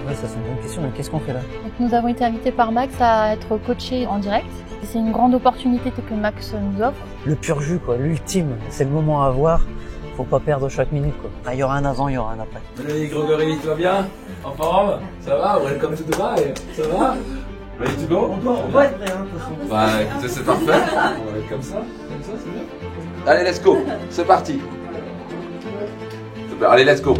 Ouais, ça c'est une bonne question, mais qu'est-ce qu'on fait là? Donc, nous avons été invités par Max à être coachés en direct. C'est une grande opportunité que Max nous offre. Le pur jus, quoi, l'ultime. C'est le moment à avoir. Faut pas perdre chaque minute, quoi. Ah, il y aura un avant, il y aura un après. Salut Grégory, tu vas bien? En forme? Ça va? Welcome to Dubai. Ça va? Ready to go? On doit être prêt, hein, de toute façon. Bah écoutez, c'est parfait. On va être comme ça, c'est bien. Allez, let's go. C'est parti. Super, allez, let's go.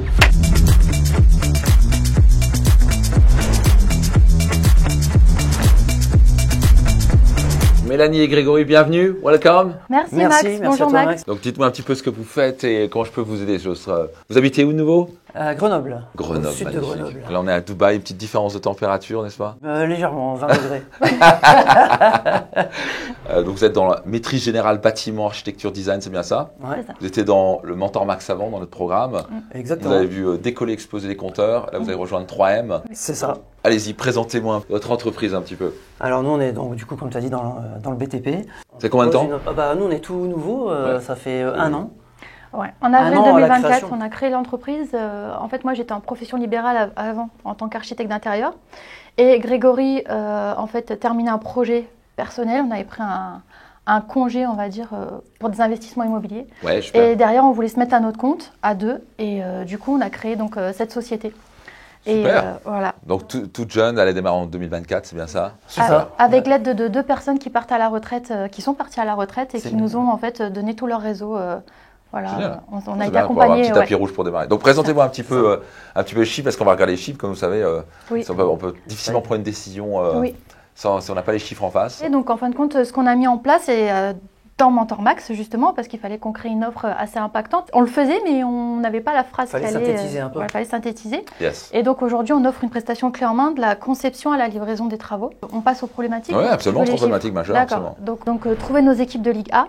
Mélanie et Grégory, bienvenue. Welcome. Merci, Merci, Max. merci Bonjour à toi, Max. Donc dites-moi un petit peu ce que vous faites et comment je peux vous aider. Vous habitez où de nouveau? Grenoble. Grenoble, Au sud de magnifique. Grenoble. Là on est à Dubaï, une petite différence de température, n'est-ce pas? Légèrement, 20 degrés. Donc vous êtes dans la maîtrise générale bâtiment, architecture, design, c'est bien ça? Ouais, C'est ça. Vous étiez dans le Mentor Max avant, dans notre programme. exactement. Vous avez vu décoller, exploser les compteurs. Là vous allez rejoindre 3M. C'est ça. Allez-y, présentez-moi votre entreprise un petit peu. Alors nous on est donc du coup comme tu as dit dans le BTP. C'est combien de temps? Nous on est tout nouveau, Ouais. ça fait un an. Ouais. En avril an à la 2024, création. on a créé l'entreprise. En fait, moi, j'étais en profession libérale avant, en tant qu'architecte d'intérieur. Et Grégory, en fait, terminait un projet personnel. On avait pris un congé, on va dire, pour des investissements immobiliers. Ouais, super. Et derrière, on voulait se mettre à notre compte, à deux. Et du coup, on a créé donc cette société. Et Super. voilà. Donc toute jeune, elle a démarré en 2024, c'est bien ça? C'est ça. Avec l'aide de deux personnes qui partent à la retraite, qui sont parties à la retraite et C'est qui nous ont en fait donné tout leur réseau. Voilà, Génial. on C'est a bien, été pour avoir un accompagnés. petit tapis rouge pour démarrer. Donc présentez-moi un petit peu les chiffres, parce qu'on va regarder les chiffres, comme vous savez. Oui. On peut difficilement prendre une décision Oui. si on n'a pas les chiffres en face. Et donc en fin de compte, ce qu'on a mis en place, c'est dans Mentor Max justement, parce qu'il fallait qu'on crée une offre assez impactante. On le faisait, mais on n'avait pas la phrase Fallait qui allait, synthétiser un peu. ouais, fallait synthétiser. Yes. Et donc aujourd'hui, on offre une prestation clé en main de la conception à la livraison des travaux. On passe aux problématiques. Oui, absolument, Tu veux les trop problématique chiffres? majeure. D'accord. Absolument. Donc trouver nos équipes de Ligue A.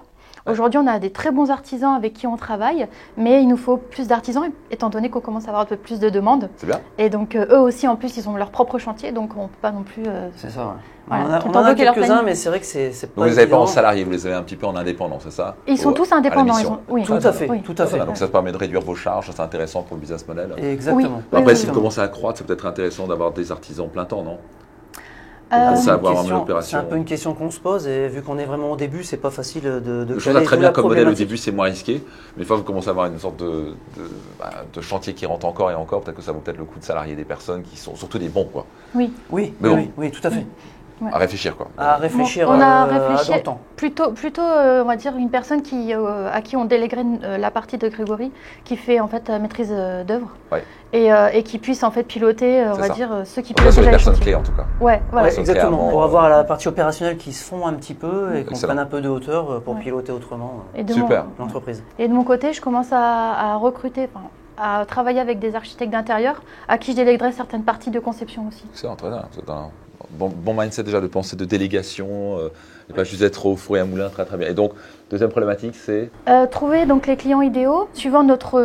Aujourd'hui, on a des très bons artisans avec qui on travaille, mais il nous faut plus d'artisans, étant donné qu'on commence à avoir un peu plus de demandes. C'est bien. Et donc, eux aussi, en plus, ils ont leur propre chantier, donc on ne peut pas non plus... C'est ça, ouais. Voilà, on tout en en a bloquer leur quelques-uns, planning. mais c'est vrai que c'est pas Donc vous les avez pas en évident. salarié, vous les avez un petit peu en indépendant, c'est ça? Ils sont tous à la indépendants. mission. Oui. Tout à fait, Oui. tout à fait. Voilà, donc ça te permet de réduire vos charges, c'est intéressant pour le business model. Exactement. Oui. Après, oui, si oui. vous commencez à croître, c'est peut-être intéressant d'avoir des artisans plein temps, non? Euh, Ça, avoir C'est une opération. un peu une question qu'on se pose et vu qu'on est vraiment au début, c'est pas facile de Je trouve ça caler très toute bien la comme modèle. Au problématique. début, c'est moins risqué. Mais une fois que vous commencez à avoir une sorte de chantier qui rentre encore et encore, peut-être que ça vaut peut-être le coup de salarier des personnes qui sont surtout des bons, quoi. Oui. Oui, Mais oui, bon. oui, oui, tout à fait. Ouais. À réfléchir, quoi. À réfléchir On a à réfléchi dans le temps. plutôt on va dire, une personne à qui on déléguerait la partie de Grégory, qui fait en fait la maîtrise d'œuvre. Ouais. Et qui puisse en fait piloter, on C'est va ça. dire, ceux qui On va pilotent sur les déjà les personnes chantiers. clés, en tout cas. Ouais, voilà. Ouais, sont exactement, clairement, pour avoir la partie opérationnelle qui se fond un petit peu et qu'on Excellent. prenne un peu de hauteur pour Ouais. piloter autrement Et de Super. l'entreprise. Et de mon côté, je commence à recruter, à travailler avec des architectes d'intérieur à qui je déléguerai certaines parties de conception aussi. Excellent, très bien. Vous êtes un bon mindset déjà de penser de délégation, et pas juste être au four et à moulin, très très bien. Et donc, deuxième problématique, c'est Trouver donc les clients idéaux, suivant notre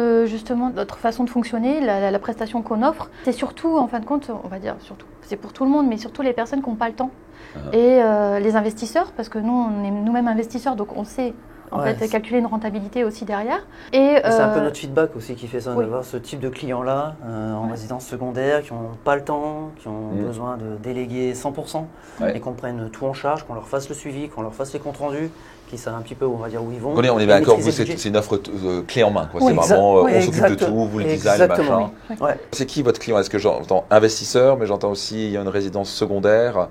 façon de fonctionner, la prestation qu'on offre. C'est surtout, en fin de compte, on va dire surtout, c'est pour tout le monde, mais surtout les personnes qui n'ont pas le temps. Et les investisseurs, parce que nous, on est nous-mêmes investisseurs, donc on sait en Ouais, fait c'est- calculer une rentabilité aussi derrière. Et c'est un peu notre feedback aussi qui fait ça, oui. d'avoir ce type de clients-là en résidence secondaire, qui n'ont pas le temps, qui ont besoin de déléguer 100% Ouais. et qu'on prenne tout en charge, qu'on leur fasse le suivi, qu'on leur fasse les comptes rendus, qu'ils savent un petit peu, on va dire, où ils vont. on est et d'accord, vous, maîtriser le budget. c'est une offre clé en main, quoi. Oui, C'est vraiment, oui, on s'occupe de exactement. tout, vous le design, Exactement, machin. Ouais. C'est qui votre client? Est-ce que j'entends investisseur, mais j'entends aussi il y a une résidence secondaire?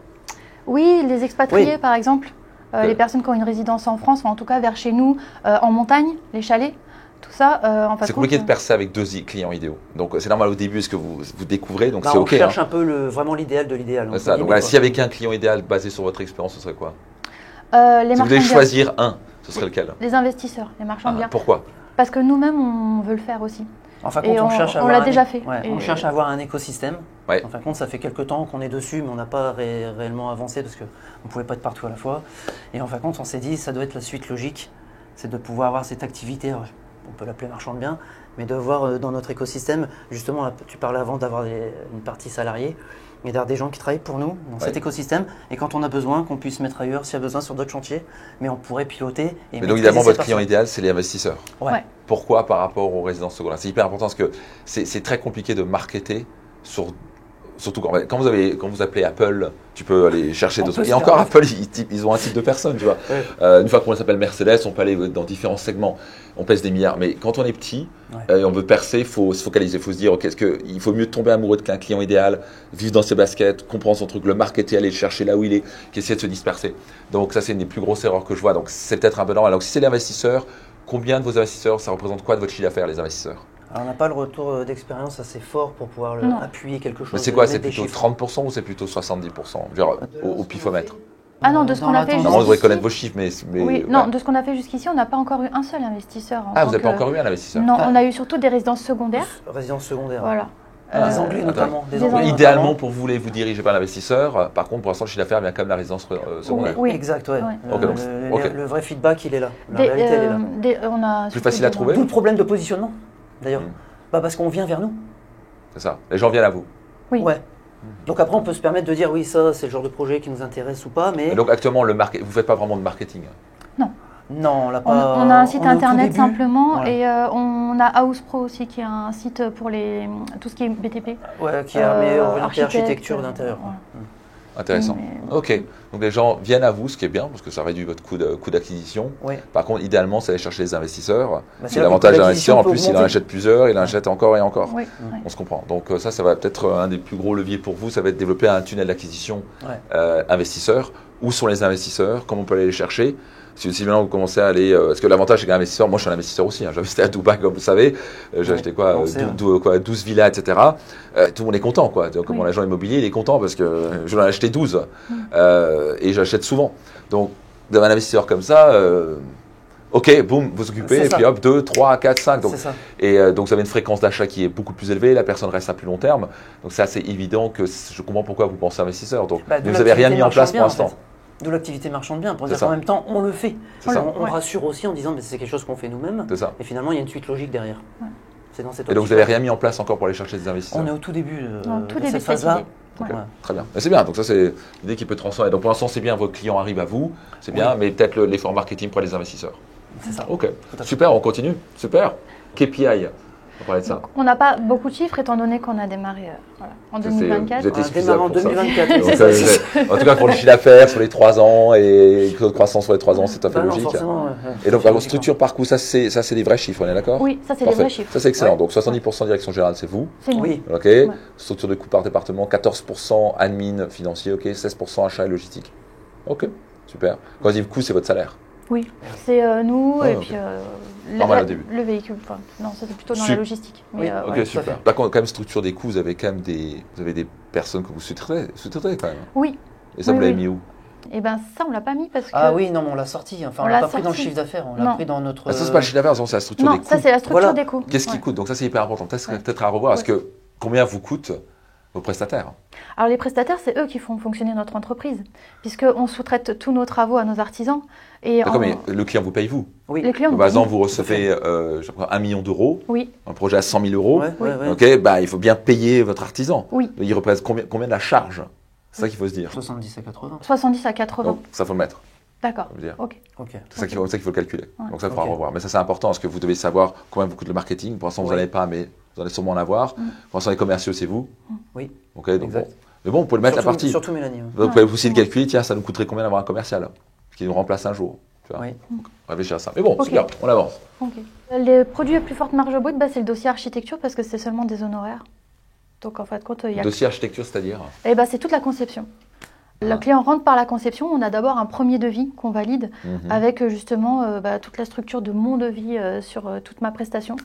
Oui, les expatriés Oui. par exemple, les personnes qui ont une résidence en France, enfin, en tout cas vers chez nous, en montagne, les chalets, tout ça. En fin C'est de compliqué compte, de percer avec clients idéaux. Donc c'est normal au début, ce que vous découvrez, donc Bah, c'est on OK. cherche hein. un peu vraiment l'idéal de l'idéal. C'est entre ça. Donc guillemets, voilà, quoi. s'il y avait qu'un client idéal basé sur votre expérience, ce serait quoi? les Si vous marchands devez de biens. choisir un, ce serait lequel? Les investisseurs, les marchands de biens. Pourquoi? Parce que nous-mêmes, on veut le faire aussi. En fin de Et compte, on cherche à on avoir l'a déjà fait. Ouais, Et- on cherche à avoir un écosystème. Ouais. En fin de compte, ça fait quelques temps qu'on est dessus, mais on n'a pas réellement avancé parce qu'on ne pouvait pas être partout à la fois. Et en fin de compte, on s'est dit, ça doit être la suite logique, c'est de pouvoir avoir cette activité, on peut l'appeler marchand de biens, mais de voir dans notre écosystème, justement, là, tu parlais avant d'avoir une partie salariée, et d'avoir des gens qui travaillent pour nous dans cet écosystème, et quand on a besoin, qu'on puisse mettre ailleurs s'il y a besoin sur d'autres chantiers, mais on pourrait piloter. Et Mais donc maîtriser évidemment, ces votre client personnes. idéal, c'est les investisseurs. Ouais. Pourquoi par rapport aux résidences secondaires? C'est hyper important parce que c'est très compliqué de marketer sur surtout quand vous appelez Apple, tu peux aller chercher On d'autres. peut Et se encore, permettre. Apple, ils ont un type de personne, tu vois. Ouais. Une fois qu'on s'appelle Mercedes, on peut aller dans différents segments. On pèse des milliards. Mais quand on est petit et on veut percer, il faut se focaliser. Il faut se dire, ok, il faut mieux tomber amoureux d'un client idéal, vivre dans ses baskets, comprendre son truc, le marketer, aller le chercher là où il est, qu'essayer de se disperser. Donc ça, c'est une des plus grosses erreurs que je vois. Donc c'est peut-être un peu normal. Alors si c'est l'investisseur, combien de vos investisseurs, ça représente quoi de votre chiffre d'affaires, les investisseurs? Alors, on n'a pas le retour d'expérience assez fort pour pouvoir appuyer quelque chose. Mais c'est quoi? mettre C'est des plutôt chiffres. 30% ou c'est plutôt 70%? Genre, au pifomètre. Ah non, de ce qu'on a fait Normalement, vous devez jusqu'ici. connaître vos chiffres, mais Oui, non, de ce qu'on a fait jusqu'ici, on n'a pas encore eu un seul investisseur. Ah, vous n'avez pas encore eu un investisseur? Non, on a eu surtout des résidences secondaires. Résidence secondaire. Voilà. Des Anglais notamment. des Anglais. Idéalement, pour vous, vous dirigez pas l'investisseur. Par contre, pour l'instant, le chiffre d'affaires vient quand même de la résidence secondaire. Oui. Exact, ouais. Ok, donc, ok. Le vrai feedback, il est là. La réalité, elle est là. On a Plus surtout facile à des- trouver? D'où le problème de positionnement, d'ailleurs. Mm. Parce qu'on vient vers nous. C'est ça. Les gens viennent à vous. Oui. Ouais. Donc après, on peut se permettre de dire, oui, ça, c'est le genre de projet qui nous intéresse ou pas, mais Et donc, actuellement, vous ne faites pas vraiment de marketing. non, on l'a On, pas. on a un site on est au tout internet début. simplement Voilà. et on a House Pro aussi qui est un site pour tout ce qui est BTP. Ouais, qui est orienté architecte, architecture d'intérieur. voilà. Intéressant. Mais- Ok. Donc, les gens viennent à vous, ce qui est bien, parce que ça réduit votre coût d'acquisition. Oui. Par contre, idéalement, c'est aller chercher les investisseurs. Bah, C'est là, l'avantage le coût d'un investisseur. En d'acquisition plus, il peut en augmenter. achète plusieurs, il en achète encore et encore. Oui, On se comprend. Donc ça va peut-être un des plus gros leviers pour vous, ça va être développer un tunnel d'acquisition investisseurs. Où sont les investisseurs? Comment on peut aller les chercher? Si maintenant vous commencez à aller, parce que l'avantage c'est qu'un investisseur, moi je suis un investisseur aussi, j'ai investi à Dubaï comme vous savez, j'ai acheté on sait, 12 villas, etc. Tout le monde est content quoi. Donc, Oui. mon agent immobilier il est content parce que je l'ai acheté 12 et j'achète souvent. Donc d'un investisseur comme ça, ok, boum, vous occupez, C'est et ça. puis hop, 2, 3, 4, 5. Donc, C'est ça. et donc vous avez une fréquence d'achat qui est beaucoup plus élevée, la personne reste à plus long terme. Donc c'est assez évident que je comprends pourquoi vous pensez investisseur. Donc, Bah, mais d'où vous n'avez rien l'activité mis en place marchande pour bien, en l'instant. fait. D'où l'activité marchande bien, pour C'est dire ça. qu'en même temps, on le fait. C'est ça. On rassure aussi en disant que c'est quelque chose qu'on fait nous-mêmes. C'est ça. Et finalement, il y a une suite logique derrière. Ouais. C'est dans cette Et donc vous optique-là. n'avez rien mis en place encore pour aller chercher des investisseurs. On est au tout début Non, tout de début cette de cette phase-là. idée. Ok, Ouais. très bien. Mais c'est bien, donc ça c'est l'idée qui peut transformer. Donc pour l'instant c'est bien, votre client arrive à vous, c'est bien, mais peut-être l'effort marketing pour les investisseurs. C'est ça. Ok, Tout à fait. super, on continue. Super. KPI, on va parler de ça. Donc, on n'a pas beaucoup de chiffres étant donné qu'on a démarré en Ça, 2024. vous êtes On a excusable démarré en pour ça. 2024. Donc, c'est ça. en tout cas pour le chiffre d'affaires sur les 3 ans et le taux de croissance sur les 3 ans, c'est tout à fait Bah non, logique. forcément, ouais. Et donc, la structure par coup, ça c'est des vrais chiffres, on est d'accord? Oui, ça c'est les Parfait. vrais chiffres. Ça c'est excellent. Ouais. Donc 70% direction générale, c'est vous. C'est nous. Oui, Ok. Structure de coûts par département, 14% admin financier, ok. 16% achat et logistique. Ok, super. Quand je dis coût, c'est votre salaire. Oui, c'est nous Ouais, et ok. puis Normal au début. le véhicule. Enfin, non, ça c'est plutôt dans Sup- la logistique. Mais, Oui, Ok, ouais. super. fait. Là, quand même structure des coûts, vous avez quand même vous avez des personnes que vous sous-traitez quand même. Oui, Et ça, Oui, vous l'avez oui. mis où? et ben ça on l'a pas mis parce que. Ah oui, non, mais on l'a sorti. Enfin, On on l'a l'a pas pris dans le sorti. chiffre d'affaires, on l'a Non. pris dans notre. Ah, ça, c'est pas le chiffre d'affaires, c'est la structure Non, des coûts. ça c'est la structure Voilà. des coûts. Qu'est-ce qui Ouais. coûte? Donc ça, c'est hyper important. Peut-être Ouais. peut-être à revoir. Parce que combien vous coûtent vos prestataires? Alors les prestataires, c'est eux qui font fonctionner notre entreprise, puisqu'on sous-traite tous nos travaux à nos artisans. Et D'accord, mais le client vous paye vous. Oui. les clients. Donc, nous par exemple, payent. vous recevez je crois, 1 million d'euros, Oui, un projet à 100 000 euros. Ouais, ouais, ouais. Ok, bah, il faut bien payer votre artisan. oui, Il représente combien de la charge? C'est ça qu'il faut se dire. 70 à 80. 70 à 80. Donc ça faut le mettre. D'accord. Ça veut dire. Ok. Ok. C'est ça qu'il faut le calculer. Ouais. Donc ça, il faudra Ok. revoir. Mais ça, c'est important parce que vous devez savoir combien vous coûte le marketing. Pour l'instant, vous n'en Oui. avez pas, mais vous allez sûrement en avoir. Pour l'instant, les commerciaux, c'est vous. Oui. Ok, donc Exact. bon. Mais bon, vous pouvez le mettre à Surtout- partie. Surtout Mélanie. Vous pouvez aussi le calculer. Tiens, ça nous coûterait combien d'avoir un commercial qui nous remplace un jour. Tu vois. Oui. Donc, réfléchir à ça. Mais bon, Ok. c'est bien. On avance. Ok. Les produits à plus forte marge brute, c'est le dossier architecture parce que c'est seulement des honoraires. Donc en fait, compte, il y a. Dossier architecture, c'est-à-dire Eh ben, c'est toute la conception. Le Ah. client rentre par la conception. On a d'abord un premier devis qu'on valide Mhm. avec justement toute la structure de mon devis sur toute ma prestation.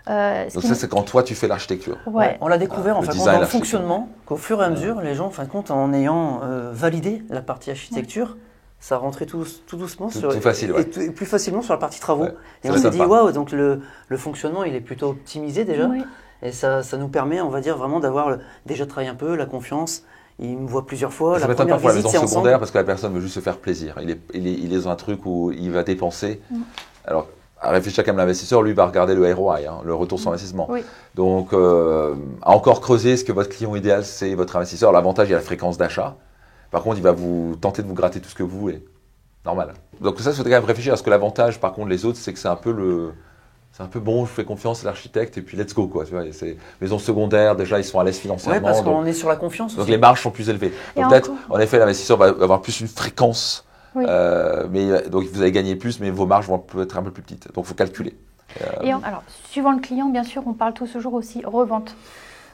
Ce Donc qui ça, nous- c'est quand toi, tu fais l'architecture. Ouais. On l'a découvert en Le fin de compte design, dans le l'architecture. fonctionnement, qu'au fur et à mesure, les gens, en fin de compte, en ayant validé la partie architecture, ça rentrait tout doucement Tout facile, ouais. et plus facilement sur la partie travaux. Ouais, Et ça on s'est m'étonne dit, pas. waouh, donc le fonctionnement, il est plutôt optimisé déjà. Oui. Et ça nous permet, on va dire, vraiment d'avoir déjà travaillé un peu, la confiance. Il me voit plusieurs fois. Ça La m'étonne pas première pour la visite, maison c'est secondaire ensemble. parce que la personne veut juste se faire plaisir. Il est dans un truc où il va dépenser. Alors, à réfléchir comme l'investisseur, lui va regarder le ROI, hein, le retour sur investissement. Oui. Donc, à encore creuser ce que votre client idéal, c'est votre investisseur. L'avantage, il y a la fréquence d'achat. Par contre, il va vous tenter de vous gratter tout ce que vous voulez. Normal. Donc ça, il faut quand même réfléchir. Parce que l'avantage, par contre, les autres, c'est que c'est un peu c'est un peu bon, je fais confiance à l'architecte et puis let's go quoi. Tu vois, c'est maison secondaire, déjà ils sont à l'aise financièrement. Oui, parce qu'on est sur la confiance. Donc aussi. les marges sont plus élevées. Donc peut-être, en effet, l'investisseur va avoir plus une fréquence, Oui. mais donc vous allez gagner plus, mais vos marges vont être un peu plus petites. Donc il faut calculer. Alors, suivant le client, bien sûr, on parle toujours aussi revente.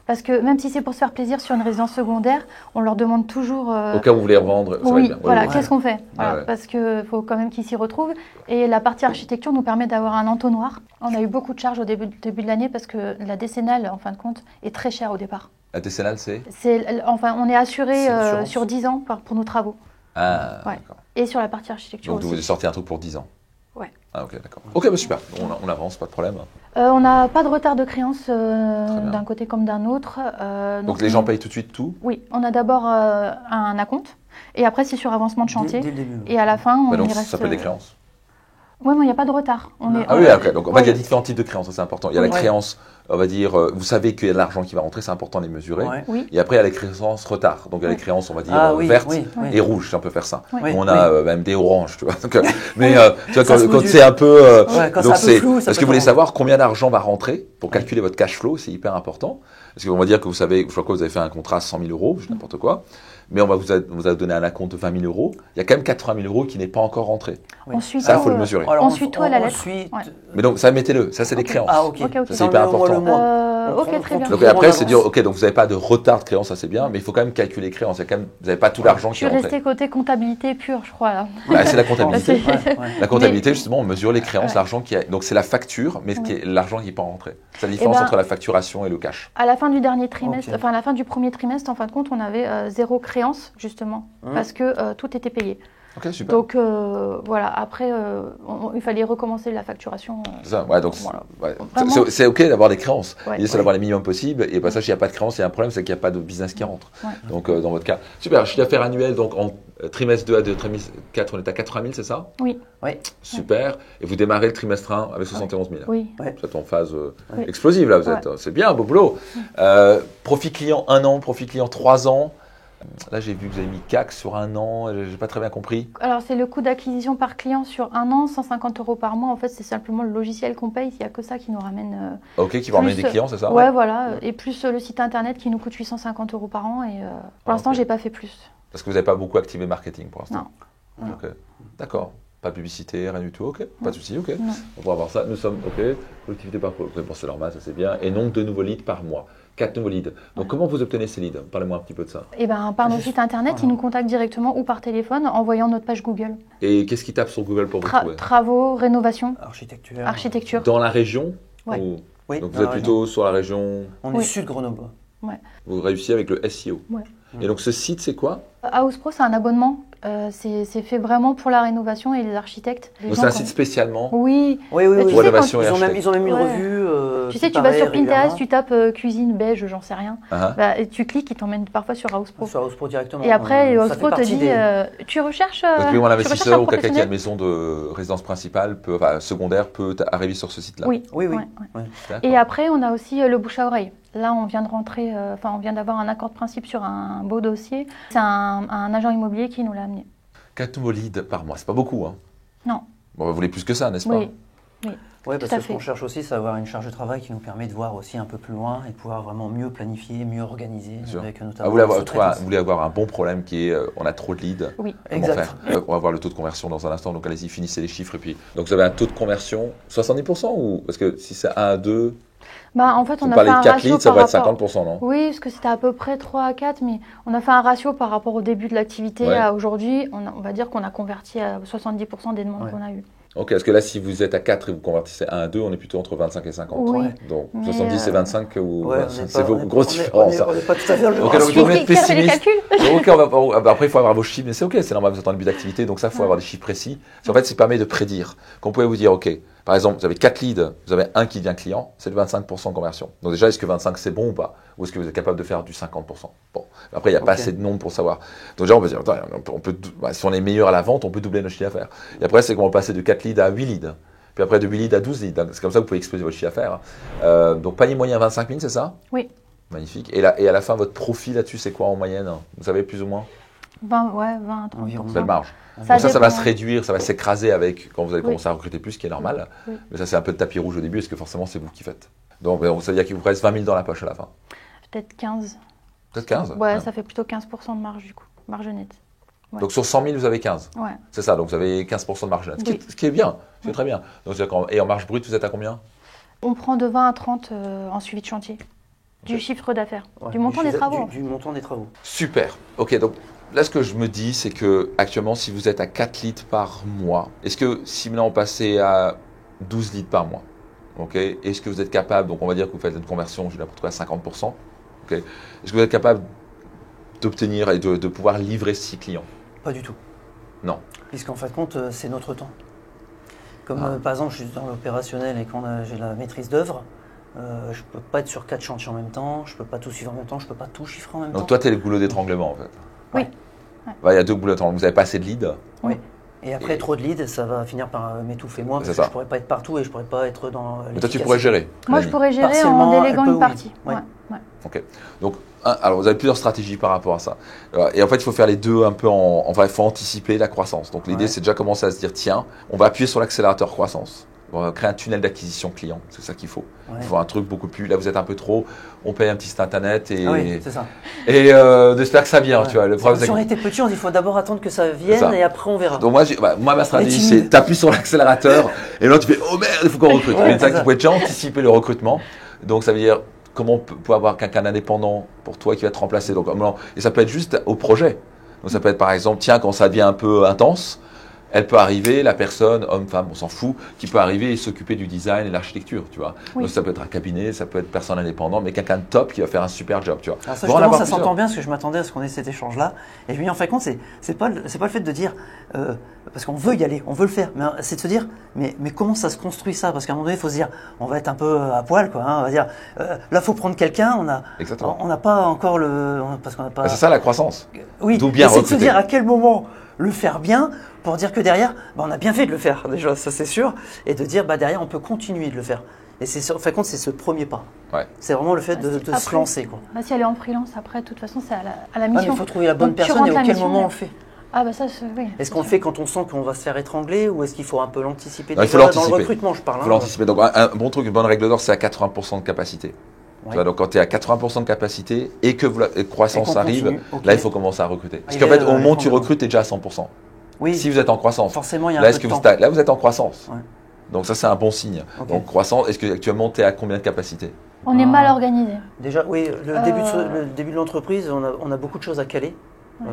Parce que même si c'est pour se faire plaisir sur une résidence secondaire, on leur demande toujours… Au cas où vous voulez revendre, ça va oui, être bien. voilà, Oui. qu'est-ce qu'on fait voilà, Ouais. Parce qu'il faut quand même qu'ils s'y retrouvent. Et la partie architecture nous permet d'avoir un entonnoir. On a eu beaucoup de charges au début de l'année parce que la décennale, en fin de compte, est très chère au départ. La décennale, c'est Enfin, on est assuré C'est l'assurance. sur 10 ans pour nos travaux. Ah, Ouais. d'accord. Et sur la partie architecture Donc vous aussi. sortez un truc pour 10 ans. Ouais. Ah, ok, d'accord. Ok, bah, super. On avance, pas de problème. On n'a pas de retard de créance bien. d'un côté comme d'un autre. Donc les gens payent tout de suite tout. Oui, on a d'abord un acompte et après c'est sur avancement de chantier. Dès le début. Et à la fin, on Bah, donc y ça reste. s'appelle des créances. Oui, mais il n'y a pas de retard. Ah oui, ok. Donc en fait, il y a différents types de créances, ça, c'est important. Il y a la Ouais. créance, on va dire, vous savez qu'il y a de l'argent qui va rentrer, c'est important de les mesurer. Ouais. Oui. Et après, il y a les créances retard. Donc il y a les Ouais. créances, on va dire, Ah oui, vertes oui, oui. et rouges, si on peut faire ça. Ouais. Oui, On oui. a même des oranges, tu vois. Donc, mais tu vois, Ça se quand mesure. c'est un peu. Ouais, quand donc c'est un peu flou, ça parce peut que vous voulez faire- savoir combien d'argent va rentrer pour calculer votre cash flow, c'est hyper important. Parce qu'on va dire que vous savez, je crois que vous avez fait un contrat à 100 000 euros, je dis n'importe quoi. Mais on va vous a donné un acompte de 20 000 euros. Il y a quand même 80 000 euros qui n'est pas encore rentré. Oui. On suit Ça, tout, faut le mesurer. Alors, On suit tout à la lettre. suit- Ouais. Mais donc, ça, mettez-le. Ça, c'est des Ok. créances. Ah, ok. Ok, ok. Ça, c'est hyper Dans le mois, important. le mois. On Ok, prend- très on bien. prend Donc, et après, en c'est dire, ok, donc vous n'avez pas de retard de créance, ça c'est bien, mais il faut quand même calculer les créances. Il y a quand même, vous n'avez pas tout l'argent Je qui suis est rentré. restée côté comptabilité pure, je crois. Là. Bah, c'est la comptabilité. C'est- Ouais. La comptabilité, justement, on mesure les créances, Ouais. l'argent qui est. Donc, c'est la facture, mais qui est l'argent qui n'est pas rentré. C'est la différence ben, entre la facturation et le cash. À la fin du dernier trimestre, Ok. enfin à la fin du premier trimestre, en fin de compte, on avait 0 créance justement parce que tout était payé. Ok, super. Donc voilà. Après, il fallait recommencer la facturation. C'est ça, ouais, donc Voilà. ouais. Vraiment. C'est ok d'avoir des créances. Ouais. L'idée, c'est d'avoir les minimums possibles. Et pas ça, s'il n'y a pas de créance, il y a un problème, c'est qu'il n'y a pas de business qui rentre. Ouais. Donc, dans votre cas. Super, chiffre d'affaires annuel, donc en trimestre 2 à trimestre 4, on est à 80 000, c'est ça? Oui. Super. Et vous démarrez le trimestre 1 avec 71 000. Oui. Vous êtes en phase Oui. explosive là, vous Ouais. êtes. C'est bien, beau boulot. Profit client 1 an, profit client 3 ans. Là, j'ai vu que vous avez mis CAC sur 1 an, j'ai pas très bien compris. Alors c'est le coût d'acquisition par client sur 1 an, 150 € par mois. En fait, c'est simplement le logiciel qu'on paye. Il n'y a que ça qui nous ramène. Ok, qui va emmener des Plus, clients, c'est ça? Ouais, voilà. Et plus le site internet qui nous coûte 850 € par an. Et pour l'instant, ok. j'ai pas fait plus. Parce que vous n'avez pas beaucoup activé marketing pour l'instant. Non. Ok. D'accord. Pas de publicité, rien du tout. Ok. Pas de souci. Ok. Non. On va voir ça. Nous sommes ok. Productivité par bon, c'est normal, ça c'est bien. Et nombre de nouveaux leads par mois. 4 nouveaux leads. Donc comment vous obtenez ces leads? Parlez-moi un petit peu de ça. Et ben par nos Juste- sites internet, voilà. ils nous contactent directement ou par téléphone en voyant notre page Google. Et qu'est-ce qu'ils tapent sur Google pour vous trouver? Travaux, rénovation, Architecture. architecture. Dans la région? Ouais. Ou- Oui, Donc dans vous êtes la plutôt sur la région. On est Oui. sud Grenoble. Vous réussissez avec le SEO. Ouais. Et donc ce site, c'est quoi? House Pro, c'est un abonnement. C'est fait vraiment pour la rénovation et les architectes. Les Donc gens c'est un qui site ont- spécialement. Oui. Oui, oui, Mais oui. tu sais, Rénovation et Ils ont même, architecte. ils ont même une Ouais. revue. Tu qui sais, tu vas paraît sur Pinterest, régulièrement. tu tapes cuisine beige, j'en sais rien. Ah, Bah, et tu cliques, il t'emmène parfois sur House Pro. Sur House Pro directement. Et après, Ça House fait Pro te partie dit des- tu recherches. Donc, oui, mon tu investisseur recherches un ou quelqu'un qui a une professionnel maison de résidence principale, enfin, secondaire, peut arriver sur ce site-là. Oui. Oui, oui. Ouais, ouais. D'accord. Et après, on a aussi le bouche à oreille. Là, on vient de rentrer, on vient d'avoir un accord de principe sur un beau dossier. C'est un agent immobilier qui nous l'a amené. 4 nouveaux leads par mois, c'est pas beaucoup, hein? Non. Bon, vous voulez plus que ça, n'est-ce Oui. pas? Oui, Tout parce à que ce fait. qu'on cherche aussi, c'est avoir une charge de travail qui nous permet de voir aussi un peu plus loin et de pouvoir vraiment mieux planifier, mieux organiser. sûr. Avec Ah, notamment vous voulez la avoir, sous-traitance. vous voulez avoir un bon problème qui est on a trop de leads. Oui. Comment Exact. faire On va voir le taux de conversion dans un instant, donc allez-y, finissez les chiffres. Et puis, donc vous avez un taux de conversion 70% ou parce que si c'est 1 à 2, Bah, en fait, vous on a fait parlez un de 4 ratio leads, ça par va être rapport. 50%, non? Oui, parce que c'était à peu près 3 à 4, mais on a fait un ratio par rapport au début de l'activité Ouais. à aujourd'hui. On va dire qu'on a converti à 70% des demandes Ouais. qu'on a eues. Ok, parce que là, si vous êtes à 4 et vous convertissez 1 à 2, on est plutôt entre 25 et 50. Oui. Ouais. Donc Mais, 70 et 25, ou Ouais, c'est vos grosses différences. On n'est pas tout à fait dans le Ok, ratio. donc, vous devez être Faire les pessimiste. calculs. Ok, après, il faut avoir vos chiffres, mais c'est ok, c'est normal, vous êtes en début d'activité, donc ça, il faut avoir des chiffres précis. Parce qu'en fait, ça permet de prédire. Qu'on pouvait vous dire, ok, par exemple, vous avez 4 leads, vous avez un qui devient client, c'est de 25% de conversion. Donc déjà, est-ce que 25 c'est bon ou pas? Ou est-ce que vous êtes capable de faire du 50%? Bon, après, il n'y a pas Ok. assez de nombre pour savoir. Donc déjà, on peut dire, attends, si on est meilleur à la vente, on peut doubler notre chiffre d'affaires. Et après, c'est qu'on va passer de 4 leads à 8 leads. Puis après, de 8 leads à 12 leads. C'est comme ça que vous pouvez exploser votre chiffre d'affaires. Donc panier moyen 25 000, c'est ça? Oui. Magnifique. Et à la fin, votre profit là-dessus, c'est quoi en moyenne? Vous savez plus ou moins? 20, ouais, 20 à 30%. Environ. Belle marge. Ça Donc ça va dépend. se réduire, ça va s'écraser avec quand vous allez Oui. commencer à recruter plus, ce qui est normal. Oui. Mais ça, c'est un peu de tapis rouge au début, parce que forcément, c'est vous qui faites. Donc, ça veut dire qu'il vous reste 20 000 dans la poche à la fin. Peut-être 15. Peut-être 15. Ouais, ça fait plutôt 15% de marge du coup, marge nette. Ouais. Donc sur 100 000, vous avez 15. Ouais. C'est ça, donc vous avez 15% de marge nette. Oui. Ce qui est bien, c'est très bien. Donc, et en marge brute, vous êtes à combien? On prend de 20 à 30 en suivi de chantier. Du Ok. chiffre d'affaires, Ouais, du montant des travaux. Du montant des travaux. Super. Ok, donc là, ce que je me dis, c'est que actuellement, si vous êtes à 4 litres par mois, est-ce que si maintenant on passait à 12 litres par mois, ok, est-ce que vous êtes capable, donc on va dire que vous faites une conversion, je vais n'importe quoi, à 50%, ok, est-ce que vous êtes capable d'obtenir et de pouvoir livrer 6 clients? Pas du tout. Non. Puisqu'en fin de compte, c'est notre temps. Comme Ah. par exemple, je suis dans l'opérationnel et quand j'ai la maîtrise d'œuvre, je ne peux pas être sur 4 chantiers en même temps, je ne peux pas tout suivre en même temps, je ne peux pas tout chiffrer en même Donc temps. toi, tu es le goulot d'étranglement en fait. Oui. Ouais, il y a deux goulots d'étranglement. Vous n'avez pas assez de leads. Oui. Et après, Et- trop de leads, ça va finir par m'étouffer moi, C'est parce ça. que je ne pourrais pas être partout et je ne pourrais pas être dans Mais toi, tu pourrais gérer. Moi, je pourrais gérer Partiellement, en déléguant un peu, une oui. partie. Ouais. Ouais. Ok. Donc, alors vous avez plusieurs stratégies par rapport à ça. Et en fait, il faut faire les deux un peu enfin, il faut anticiper la croissance. Donc, l'idée, Ouais. c'est déjà commencer à se dire, tiens, on va appuyer sur l'accélérateur croissance. On va créer un tunnel d'acquisition client. C'est ça qu'il faut. Ouais. Il faut un truc beaucoup plus. Là, vous êtes un peu trop. On paye un petit site internet et, Ah oui, c'est ça. et j'espère que ça vient. Ouais. Tu vois, le problème, c'est Si on que- était petit, on dit qu'il faut d'abord attendre que ça vienne ça. et après on verra. Donc moi, ma stratégie, timide. c'est t'appuies sur l'accélérateur et là tu fais oh merde, il faut qu'on recrute. Ouais, Mais c'est ça c'est que ça. tu pouvez déjà anticiper le recrutement. Donc ça veut dire comment on peut avoir quelqu'un d'indépendant pour toi qui va te remplacer. Donc et ça peut être juste au projet. Donc ça peut être par exemple tiens quand ça devient un peu intense, elle peut arriver, la personne, homme, femme, on s'en fout, qui peut arriver et s'occuper du design et de l'architecture, tu vois. Oui. Donc ça peut être un cabinet, ça peut être personne indépendant, mais quelqu'un de top qui va faire un super job, tu vois. Alors ça, Faut en justement, avoir ça plusieurs. s'entend bien parce que je m'attendais à ce qu'on ait cet échange-là. Et je me dis, en fin de compte, c'est pas le fait de dire, parce qu'on veut y aller, on veut le faire, mais c'est de se dire, mais comment ça se construit ça? Parce qu'à un moment donné, il faut se dire, on va être un peu à poil, quoi. Hein, on va dire, là, faut prendre quelqu'un, Exactement. on n'a pas encore parce qu'on n'a pas. C'est ça la croissance. Oui, D'où bien mais c'est de se recruter. dire à quel moment le faire bien pour dire que derrière, on a bien fait de le faire, déjà, ça c'est sûr, et de dire, derrière, on peut continuer de le faire. Et en fin de compte, c'est ce premier pas. Ouais. C'est vraiment le fait de se Après, lancer, quoi. Bah, si elle est en freelance, après, de toute façon, c'est à la Ah, mais mission. il faut trouver la bonne Donc, tu personne et rentres la auquel mission, moment on ouais. le fait. Ah bah ça, oui. Est-ce qu'on le fait quand on sent qu'on va se faire étrangler ou est-ce qu'il faut un peu l'anticiper Non, il faut déjà dans l'anticiper. le recrutement, je parle. Il hein. faut l'anticiper. Donc, un bon truc, une bonne règle d'or, c'est à 80% de capacité. Ouais. Tu vois, donc, quand tu es à 80% de capacité et que la croissance Et qu'on arrive, continue, ok. là, il faut commencer à recruter. Parce Il qu'en y fait, a, au moment où tu l'effondrement. recrutes, tu es déjà à 100%. Oui, Si vous êtes en croissance, forcément, il y a là, un est-ce peu que de vous, temps. là, vous êtes en croissance. Ouais. Donc, ça, c'est un bon signe. Ok. Donc, croissance, est-ce que actuellement, tu es à combien de capacité? On est mal organisé. Déjà, oui, le Euh. début de l'entreprise, on a beaucoup de choses à caler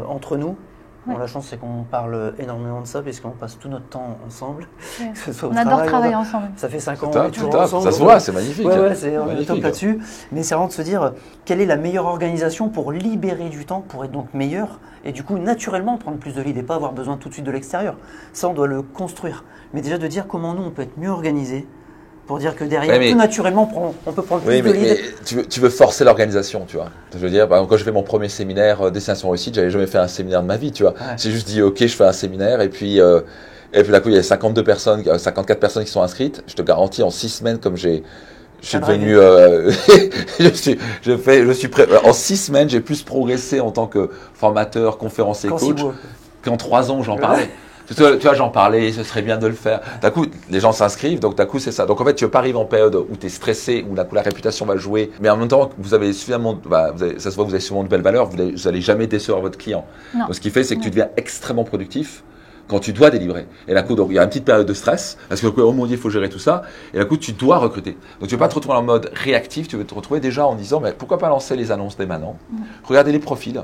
entre nous. Bon, Ouais. la chance, c'est qu'on parle énormément de ça puisqu'on passe tout notre temps ensemble. Ouais. Que ce soit au On adore travail, travailler ensemble. Ça fait 5 ans, C'est on est top, toujours c'est top. ensemble. Ça se voit, c'est magnifique. Ouais, on est Magnifique. top là-dessus. Mais c'est vraiment de se dire quelle est la meilleure organisation pour libérer du temps, pour être donc meilleur et du coup naturellement prendre plus de leads et pas avoir besoin tout de suite de l'extérieur. Ça, on doit le construire. Mais déjà de dire comment nous, on peut être mieux organisé pour dire que derrière, Ouais, mais- tout naturellement, on peut prendre plus Oui, de leads. mais tu veux forcer l'organisation, tu vois. Je veux dire, par exemple, quand je fais mon premier séminaire Destination Réussite, j'avais jamais fait un séminaire de ma vie, tu vois. Ouais. J'ai juste dit, ok, je fais un séminaire, et puis d'un coup, il y a 54 personnes qui sont inscrites. Je te garantis, en 6 semaines, comme je suis Ça devenu, en 6 semaines, j'ai plus progressé en tant que formateur, conférencier, Quand coach, si beau. qu'en 3 ans où j'en parlais. Tu vois, j'en parlais, ce serait bien de le faire. D'un coup, les gens s'inscrivent, donc d'un coup, c'est ça. Donc en fait, tu ne veux pas arriver en période où tu es stressé, où d'un coup, la réputation va jouer. Mais en même temps, vous avez suffisamment, ça se voit, vous avez suffisamment de belles valeurs, vous n'allez jamais décevoir votre client. Non. Donc ce qui fait, c'est que tu Non. deviens extrêmement productif quand tu dois délivrer. Et d'un coup, donc, il y a une petite période de stress, parce que, oh mon Dieu, il faut gérer tout ça. Et d'un coup, tu dois recruter. Donc tu ne veux pas te retrouver en mode réactif, tu veux te retrouver déjà en disant, mais pourquoi pas lancer les annonces dès maintenant? Regardez les profils.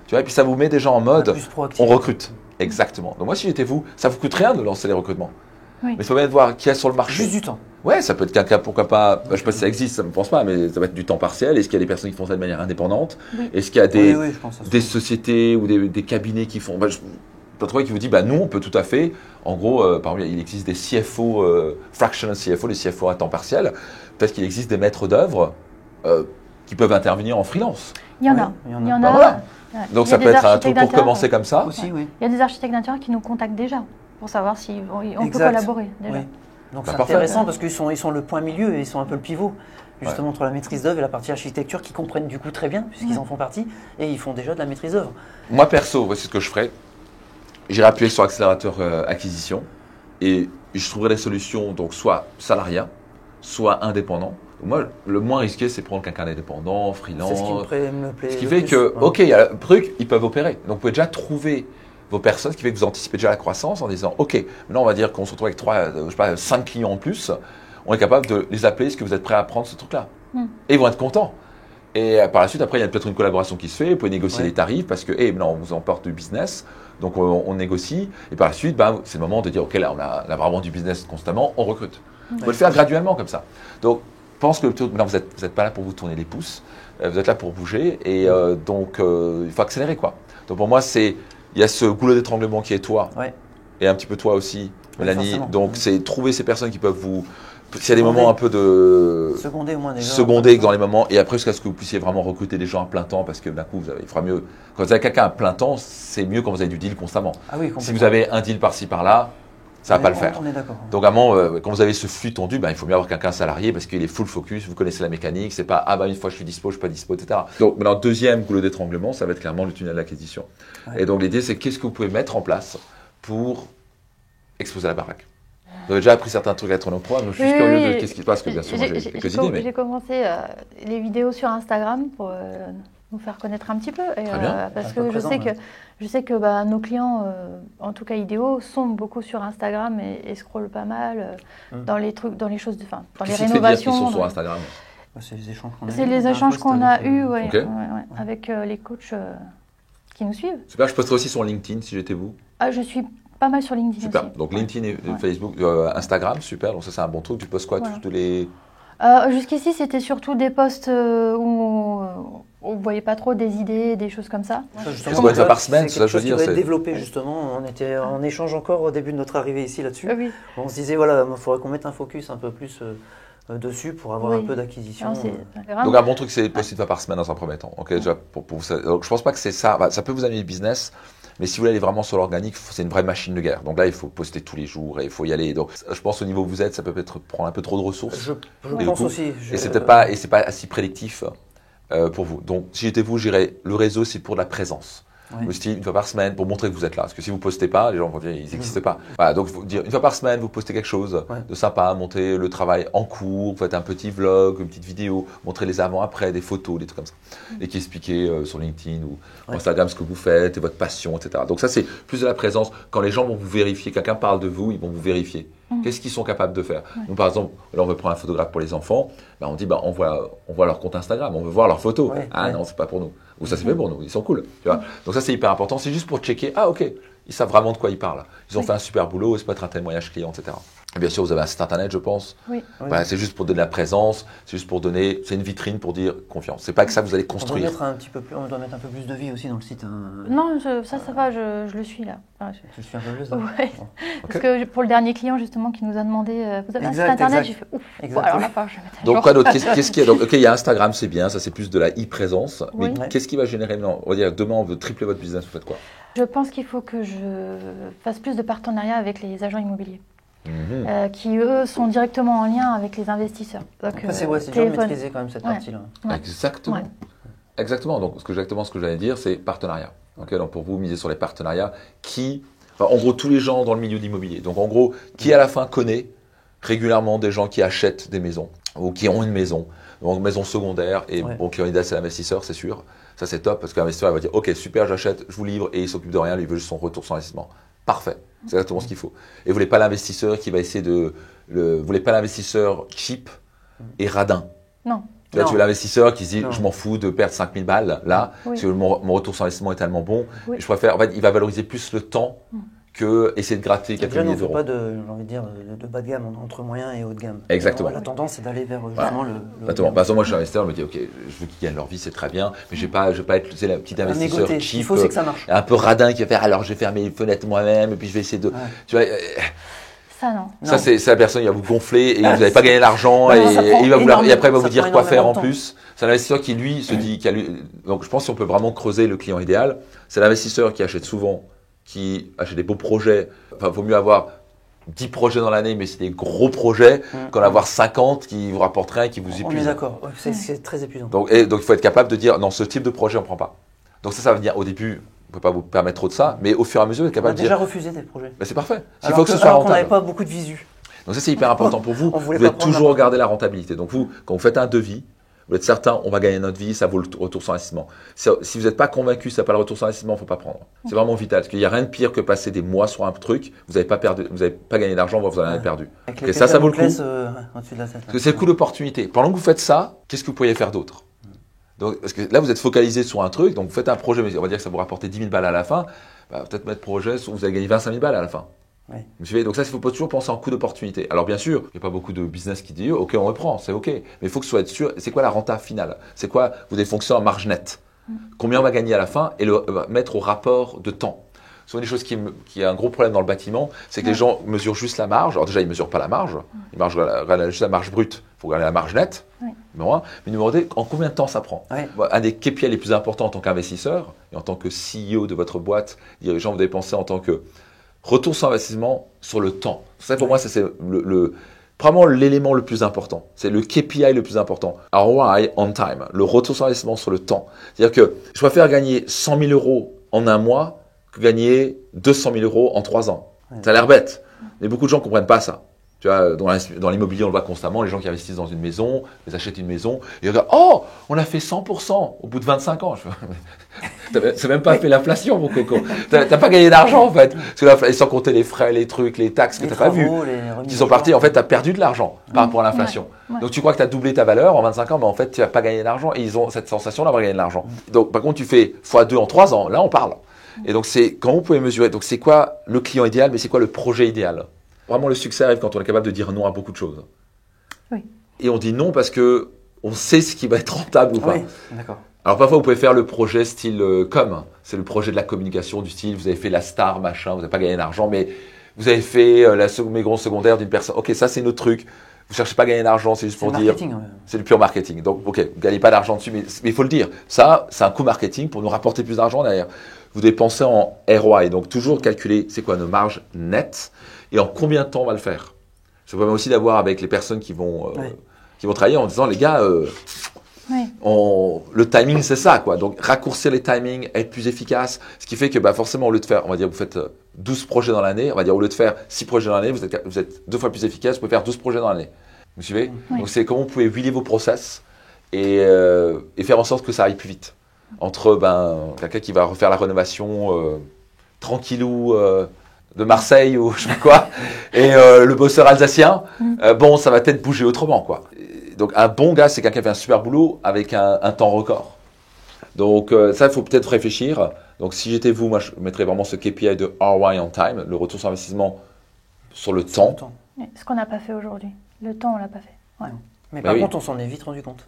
Tu vois, et puis ça vous met déjà en mode, Plus proactif. on recrute. Exactement. Donc moi, si j'étais vous, ça vous coûte rien de lancer les recrutements. Oui. Mais il faut bien voir qui est sur le marché. Juste du temps. Ouais, ça peut être quelqu'un, pourquoi pas, je sais pas si ça existe, ça ne me pense pas, mais ça va être du temps partiel. Est-ce qu'il y a des personnes qui font ça de manière indépendante? Oui. Est-ce qu'il y a des, Oui, je pense à ça. des sociétés ou des cabinets qui font... T'as trouvé qui vous dit, nous, on peut tout à fait. En gros, par exemple, il existe des CFO, fractional CFO, les CFO à temps partiel. Peut-être qu'il existe des maîtres d'œuvre qui peuvent intervenir en freelance. Il y en Oui, a. il y en a. Il y en Bah a. voilà. Ouais. Donc Il y ça a peut des être un truc architectes pour d'intérieur. commencer comme ça. Aussi, oui. Il y a des architectes d'intérieur qui nous contactent déjà pour savoir si on peut Exact. collaborer déjà. Oui. Donc Bah, c'est parfait. intéressant parce qu'ils sont le point milieu et ils sont un peu le pivot. justement entre la maîtrise d'œuvre et la partie architecture qui comprennent du coup très bien, puisqu'ils en font partie, et ils font déjà de la maîtrise d'œuvre. Moi perso, voici ce que je ferais. J'irai appuyer sur accélérateur acquisition et je trouverai des solutions, donc soit salariat, soit indépendant. Moi, le moins risqué, c'est prendre quelqu'un d'indépendant, freelance. C'est ce qui me plaît. Ce qui fait que, ok, il y a le truc, ils peuvent opérer. Donc, vous pouvez déjà trouver vos personnes, ce qui fait que vous anticipez déjà la croissance en disant, ok, maintenant on va dire qu'on se retrouve avec 5 clients en plus, on est capable de les appeler, est-ce que vous êtes prêts à prendre ce truc-là? Et ils vont être contents. Et par la suite, après, il y a peut-être une collaboration qui se fait, vous pouvez négocier les tarifs parce que, maintenant, on vous emporte du business, donc on négocie. Et par la suite, c'est le moment de dire, ok, là, on a vraiment du business constamment, on recrute. Vous pouvez le faire graduellement comme ça. Donc, je pense que maintenant, vous n'êtes pas là pour vous tourner les pouces, vous êtes là pour bouger et donc, il faut accélérer, quoi. Donc, pour moi, il y a ce goulot d'étranglement qui est toi et un petit peu toi aussi, Mélanie. Donc, c'est trouver ces personnes qui peuvent vous… S'il y a des moments un peu de… Seconder au moins déjà. Seconder dans les moments et après jusqu'à ce que vous puissiez vraiment recruter des gens à plein temps parce que d'un coup, il fera mieux. Quand vous avez quelqu'un à plein temps, c'est mieux quand vous avez du deal constamment. Ah oui, si vous avez un deal par-ci par-là, ça ne va pas le faire. On est d'accord. Donc, à un moment, quand vous avez ce flux tendu, il faut mieux avoir quelqu'un salarié parce qu'il est full focus, vous connaissez la mécanique, c'est pas une fois je suis dispo, je suis pas dispo, etc. Donc, maintenant, deuxième goulot d'étranglement, ça va être clairement le tunnel d'acquisition. Et donc, l'idée, c'est qu'est-ce que vous pouvez mettre en place pour exploser la baraque. Vous avez déjà appris certains trucs à être en emploi, donc je suis curieux de qu'est-ce qui se passe, parce que bien sûr, moi, j'ai quelques idées. Mais… J'ai commencé les vidéos sur Instagram pour nous faire connaître un petit peu. Et, Très bien. Parce que je sais que nos clients, en tout cas idéaux, sont beaucoup sur Instagram et scrollent pas mal dans les trucs, dans les choses, dans les rénovations. Qu'ils sont sur Instagram. C'est les échanges qu'on a eus. C'est les échanges qu'on a eus, avec les coachs qui nous suivent. Super, je posterai aussi sur LinkedIn si j'étais vous. Je suis pas mal sur LinkedIn super. aussi. Donc LinkedIn et Facebook, Instagram, super. Donc ça c'est un bon truc. Tu postes quoi tous les… Jusqu'ici, c'était surtout des posts où on ne voyait pas trop des idées, des choses comme ça. C'est quoi, une fois par semaine, c'est ça, je veux dire. C'est développé justement. On était en échange encore au début de notre arrivée ici là-dessus. Oui. On se disait voilà, il faudrait qu'on mette un focus un peu plus dessus pour avoir un peu d'acquisition. Donc un bon truc, c'est poster une fois par semaine dans un premier temps. Ok, déjà pour ça. Donc je pense pas que c'est ça. Ça peut vous amener du business. Mais si vous voulez aller vraiment sur l'organique, c'est une vraie machine de guerre. Donc là, il faut poster tous les jours et il faut y aller. Donc je pense au niveau où vous êtes, ça peut peut-être prendre un peu trop de ressources. Je pense aussi. Et c'est peut-être pas, si prédictif pour vous. Donc si j'étais vous, j'irais, le réseau, c'est pour de la présence. Le style, une fois par semaine, pour montrer que vous êtes là. Parce que si vous postez pas, les gens vont dire, ils n'existent pas. Voilà, donc faut dire, une fois par semaine, vous postez quelque chose de sympa, montrer le travail en cours, vous faites un petit vlog, une petite vidéo, montrer les avant-après, des photos, des trucs comme ça. Et qui expliquez sur LinkedIn ou Instagram ce que vous faites et votre passion, etc. Donc ça, c'est plus de la présence. Quand les gens vont vous vérifier, quelqu'un parle de vous, ils vont vous vérifier. Qu'est-ce qu'ils sont capables de faire? Donc, par exemple, là, on veut prendre un photographe pour les enfants. On dit, on voit leur compte Instagram, on veut voir leurs photos. Non, c'est pas pour nous. Ou ça, c'est fait pour nous. Ils sont cool. Tu vois. Donc ça, c'est hyper important. C'est juste pour checker. Ah, ok. Ils savent vraiment de quoi ils parlent. Ils ont fait un super boulot. C'est pas être un témoignage client, etc. Et bien sûr, vous avez un site internet, je pense. Voilà, c'est juste pour donner de la présence. C'est juste pour donner. C'est une vitrine pour dire confiance. C'est pas que ça que vous allez construire. On doit mettre un peu plus de vie aussi dans le site. Non, ça va. Je le suis là. Je suis un peu plus. Parce que pour le dernier client justement qui nous a demandé, vous avez un site internet, j'ai fait ouf. Alors là, je vais mettre à jour. Donc quoi d'autre? Qu'est-ce qu'il y a? Donc, ok, il y a Instagram, c'est bien. Ça, c'est plus de la e-présence. Mais qu'est-ce qui va générer maintenant? On va dire demain, on veut tripler votre business. Vous faites quoi? Je pense qu'il faut que je fasse plus de partenariats avec les agents immobiliers. Qui eux sont directement en lien avec les investisseurs. C'est dur de maîtriser quand même cette partie-là. Exactement. Exactement. Donc exactement ce que j'allais dire, c'est partenariat. Okay, donc pour vous, misez sur les partenariats en gros, tous les gens dans le milieu de l'immobilier. Donc en gros, qui à la fin connaît régulièrement des gens qui achètent des maisons ou qui ont une maison, donc maison secondaire et qui ont une idée, c'est l'investisseur, c'est sûr. Ça c'est top parce que l'investisseur va dire ok super, j'achète, je vous livre et il s'occupe de rien, lui il veut juste son retour sur investissement. Parfait, c'est exactement ce qu'il faut. Et vous voulez pas l'investisseur qui va essayer vous voulez pas l'investisseur cheap et radin. Non. Tu veux l'investisseur qui se dit je m'en fous de perdre 5000 balles là, parce que mon retour sur investissement est tellement bon. Je préfère, il va valoriser plus le temps que essayer de gratter quelques milliers d'euros. On ne fait pas de bas de gamme, entre moyen et haut de gamme. Exactement. La tendance, c'est d'aller vers justement le… Par exemple, moi, je suis investisseur, je me dis, ok, je veux qu'ils gagnent leur vie, c'est très bien, mais je ne vais pas être le petit investisseur cheap, il faut que ça marche. Un peu radin qui va faire, alors je vais faire mes fenêtres moi-même, et puis je vais essayer de… Tu vois, ça, non. Ça, c'est la personne qui va vous gonfler et vous n'allez pas gagner l'argent et après, il va vous dire quoi faire en plus. C'est l'investisseur qui, lui, se dit… Donc, je pense qu'on peut vraiment creuser le client idéal. C'est l'investisseur qui achète souvent, qui achète des beaux projets. Enfin, il vaut mieux avoir 10 projets dans l'année, mais c'est des gros projets, qu'en avoir 50 qui vous rapportent rien et qui vous épuisent. On est d'accord, c'est très épuisant. Donc il faut être capable de dire, non, ce type de projet, on ne prend pas. Donc ça va venir au début, on ne peut pas vous permettre trop de ça, mais au fur et à mesure, vous êtes capable de dire… On a déjà refusé des projets. C'est parfait. Il faut que ce soit rentable. On n'avait pas beaucoup de visu. Donc ça, c'est hyper important pour vous. Vous devez toujours regarder la rentabilité. Donc vous, quand vous faites un devis, vous êtes certain, on va gagner notre vie, ça vaut le retour sur investissement. Si vous n'êtes pas convaincu que ça n'a pas le retour sur investissement, il ne faut pas prendre. C'est vraiment vital. Parce qu'il n'y a rien de pire que passer des mois sur un truc, vous n'avez pas gagné d'argent, vous en avez perdu. Et ça vaut le coup. Au-dessus de la tête, parce que c'est le coup d'opportunité. Pendant que vous faites ça, qu'est-ce que vous pourriez faire d'autre? Donc, parce que là, vous êtes focalisé sur un truc, donc vous faites un projet, mais on va dire que ça vous rapporte 10 000 balles à la fin, peut-être mettre projet, vous allez gagner 25 000 balles à la fin. Oui. Vous me suivez? Donc ça, il faut toujours penser en coût d'opportunité. Alors bien sûr, il n'y a pas beaucoup de business qui disent ok, on reprend, c'est ok. Mais il faut que ce soit sûr, c'est quoi la renta finale? C'est quoi? Vous devez fonctionner en marge nette. Combien on va gagner à la fin et le mettre au rapport de temps. Souvent des choses qui est un gros problème dans le bâtiment, c'est que les gens mesurent juste la marge. Alors déjà, ils ne mesurent pas la marge, ils regardent juste la marge brute. Il faut regarder la marge nette, numéro 1. Mais numéro 2, en combien de temps ça prend? Un des KPI les plus importants en tant qu'investisseur et en tant que CEO de votre boîte, dirigeant, vous devez penser en tant que retour sur investissement sur le temps. Ça, pour moi, c'est probablement l'élément le plus important. C'est le KPI le plus important. ROI on time, le retour sur investissement sur le temps. C'est-à-dire que je préfère gagner 100 000 euros en un mois que gagner 200 000 euros en 3 ans. Ça a l'air bête, mais beaucoup de gens ne comprennent pas ça. Tu vois, dans l'immobilier, on le voit constamment, les gens qui investissent dans une maison, ils achètent une maison, et ils regardent, oh, on a fait 100% au bout de 25 ans. C'est même pas fait l'inflation, mon coco. T'as pas gagné d'argent, en fait. Parce que sans compter les frais, les trucs, les taxes que t'as pas vu, qui sont partis. En fait, t'as perdu de l'argent par rapport à l'inflation. Donc, tu crois que t'as doublé ta valeur en 25 ans, mais en fait, tu n'as pas gagné d'argent, et ils ont cette sensation d'avoir gagné de l'argent. Donc, par contre, tu fais x2 en 3 ans, là, on parle. Et donc, c'est quand vous pouvez mesurer, donc c'est quoi le client idéal, mais c'est quoi le projet idéal? Vraiment, le succès arrive quand on est capable de dire non à beaucoup de choses. Oui. Et on dit non parce que on sait ce qui va être rentable ou pas. Oui, d'accord. Alors parfois, vous pouvez faire le projet style com. C'est le projet de la communication du style, vous avez fait la star, machin, vous n'avez pas gagné d'argent, mais vous avez fait la maison secondaire d'une personne. Ok, ça c'est notre truc. Vous ne cherchez pas à gagner d'argent, c'est juste pour dire. C'est du pur marketing. Donc, ok, vous ne gagnez pas d'argent dessus, mais il faut le dire. Ça, c'est un coût marketing pour nous rapporter plus d'argent derrière. Vous devez penser en ROI. Donc, toujours calculer c'est quoi nos marges nettes et en combien de temps on va le faire. Ça permet aussi d'avoir avec les personnes qui vont travailler en disant les gars, le timing c'est ça quoi. Donc, raccourcir les timings, être plus efficace. Ce qui fait que forcément, au lieu de faire, on va dire, vous faites 12 projets dans l'année, on va dire, au lieu de faire 6 projets dans l'année, vous êtes 2 fois plus efficace, vous pouvez faire 12 projets dans l'année. Vous suivez? Donc, c'est comment vous pouvez huiler vos process et faire en sorte que ça aille plus vite. Entre quelqu'un qui va refaire la rénovation tranquillou de Marseille ou je sais pas quoi, et le bosseur alsacien, ça va peut-être bouger autrement, quoi. Donc, un bon gars, c'est quelqu'un qui fait un super boulot avec un temps record. Donc, ça, il faut peut-être réfléchir. Donc, si j'étais vous, moi, je mettrais vraiment ce KPI de ROI on time, le retour sur investissement sur le temps. Ce qu'on n'a pas fait aujourd'hui. Le temps, on l'a pas fait. Ouais. Mais par contre, on s'en est vite rendu compte.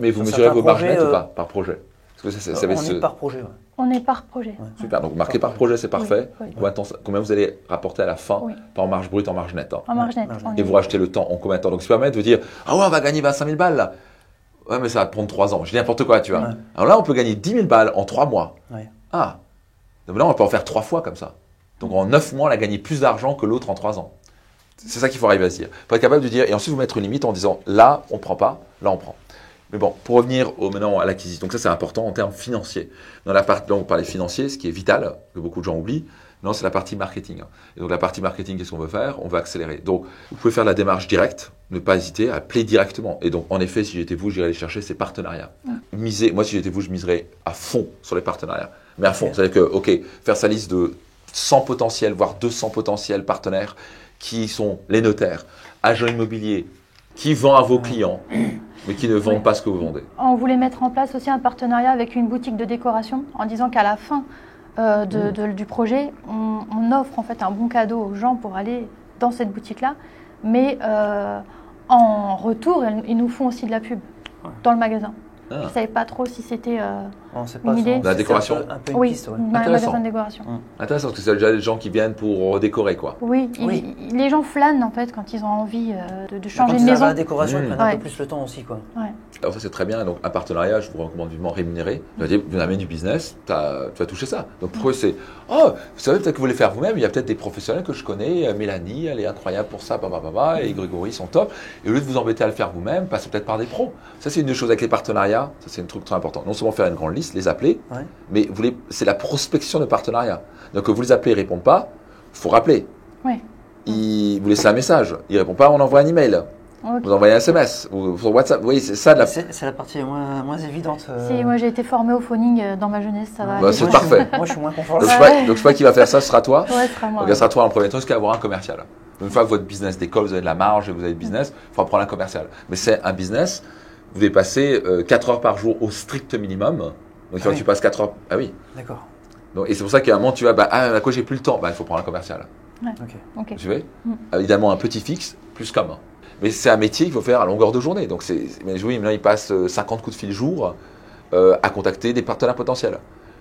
Mais vous mesurez vos marges nettes ou pas par projet? Parce que on est par projet. On est par projet. Ouais. Super, donc marqué par projet, c'est parfait. Combien vous allez rapporter à la fin, pas en marge brute, en marge nette. En marge nette. Et vous rachetez le temps en combien de temps? Donc, ça permet de vous dire, ah ouais, on va gagner 25 000 balles là. Ouais, mais ça va prendre 3 ans. Je dis n'importe quoi, tu vois. Ouais. Alors là, on peut gagner 10 000 balles en 3 mois. Ouais. Ah, donc là, on peut en faire 3 fois comme ça. Donc en 9 mois, on a gagné plus d'argent que l'autre en 3 ans. C'est ça qu'il faut arriver à se dire. Il faut être capable de dire, et ensuite vous mettre une limite en disant, là, on ne prend pas, là, on prend. Mais bon, pour revenir maintenant à l'acquisition, donc ça c'est important en termes financiers. Dans la partie, là on parlait financier, ce qui est vital, que beaucoup de gens oublient, non, c'est la partie marketing. Et donc la partie marketing, qu'est-ce qu'on veut faire? On veut accélérer. Donc vous pouvez faire la démarche directe, ne pas hésiter à appeler directement. Et donc en effet, si j'étais vous, j'irais aller chercher ces partenariats. Moi si j'étais vous, je miserais à fond sur les partenariats. Mais à fond, c'est-à-dire que, ok, faire sa liste de 100 potentiels, voire 200 potentiels partenaires, qui sont les notaires, agents immobiliers, qui vendent à vos clients, mais qui ne vendent pas ce que vous vendez. On voulait mettre en place aussi un partenariat avec une boutique de décoration en disant qu'à la fin du projet, on offre en fait un bon cadeau aux gens pour aller dans cette boutique-là, mais en retour, ils nous font aussi de la pub dans le magasin. Je ne savais pas trop si c'était On sait pas, Une idée. De la décoration. Un peu une Oui, piste, ouais. un Intéressant. magasin de décoration. Intéressant, parce que c'est déjà des gens qui viennent pour décorer, quoi. Oui, Oui. les gens flânent en fait quand ils ont envie de changer Quand de ils arrivent à maison. la décoration, ils prennent un Ouais. peu plus le temps aussi, quoi. Alors ça c'est très bien, donc un partenariat, je vous recommande vivement rémunéré. Je veux dire, vous amènez du business, tu vas toucher ça. Donc pour eux c'est, oh, vous savez peut-être que vous voulez faire vous-même, il y a peut-être des professionnels que je connais, Mélanie, elle est incroyable pour ça, et Grégory, ils sont top. Et au lieu de vous embêter à le faire vous-même, passez peut-être par des pros. Ça c'est une des choses avec les partenariats, ça c'est un truc très important. Non seulement faire une grande liste, les appeler, Ouais. mais c'est la prospection de partenariat. Donc vous les appelez, ils ne répondent pas, il faut rappeler. Ouais. Vous laissez un message, ils ne répondent pas, on envoie un email. Ok. Vous envoyez un SMS ou sur WhatsApp. Vous voyez, c'est ça de la. C'est la partie moins évidente. Si, moi j'ai été formée au phoning dans ma jeunesse, ça va. Bah, aller. c'est Moi, parfait. Moi, je suis moins confortable. Donc, je sais pas qui va faire ça, ce sera toi. Ouais, ce sera moi. Donc, ce sera toi en premier temps, jusqu'à avoir un commercial. Donc, une fois que votre business décolle, vous avez de la marge et vous avez le business, il faudra prendre un commercial. Mais c'est un business, vous devez passer 4 heures par jour au strict minimum. Donc, il faut que tu passes 4 heures. Ah oui. D'accord. Donc, et c'est pour ça qu'à un moment, tu vas, à quoi j'ai plus le temps, il faut prendre un commercial. Ok. Ok. Vous suivez Évidemment, un petit fixe, plus comme. Mais c'est un métier qu'il faut faire à longueur de journée. Donc, mais oui, maintenant, il passe 50 coups de fil jour à contacter des partenaires potentiels.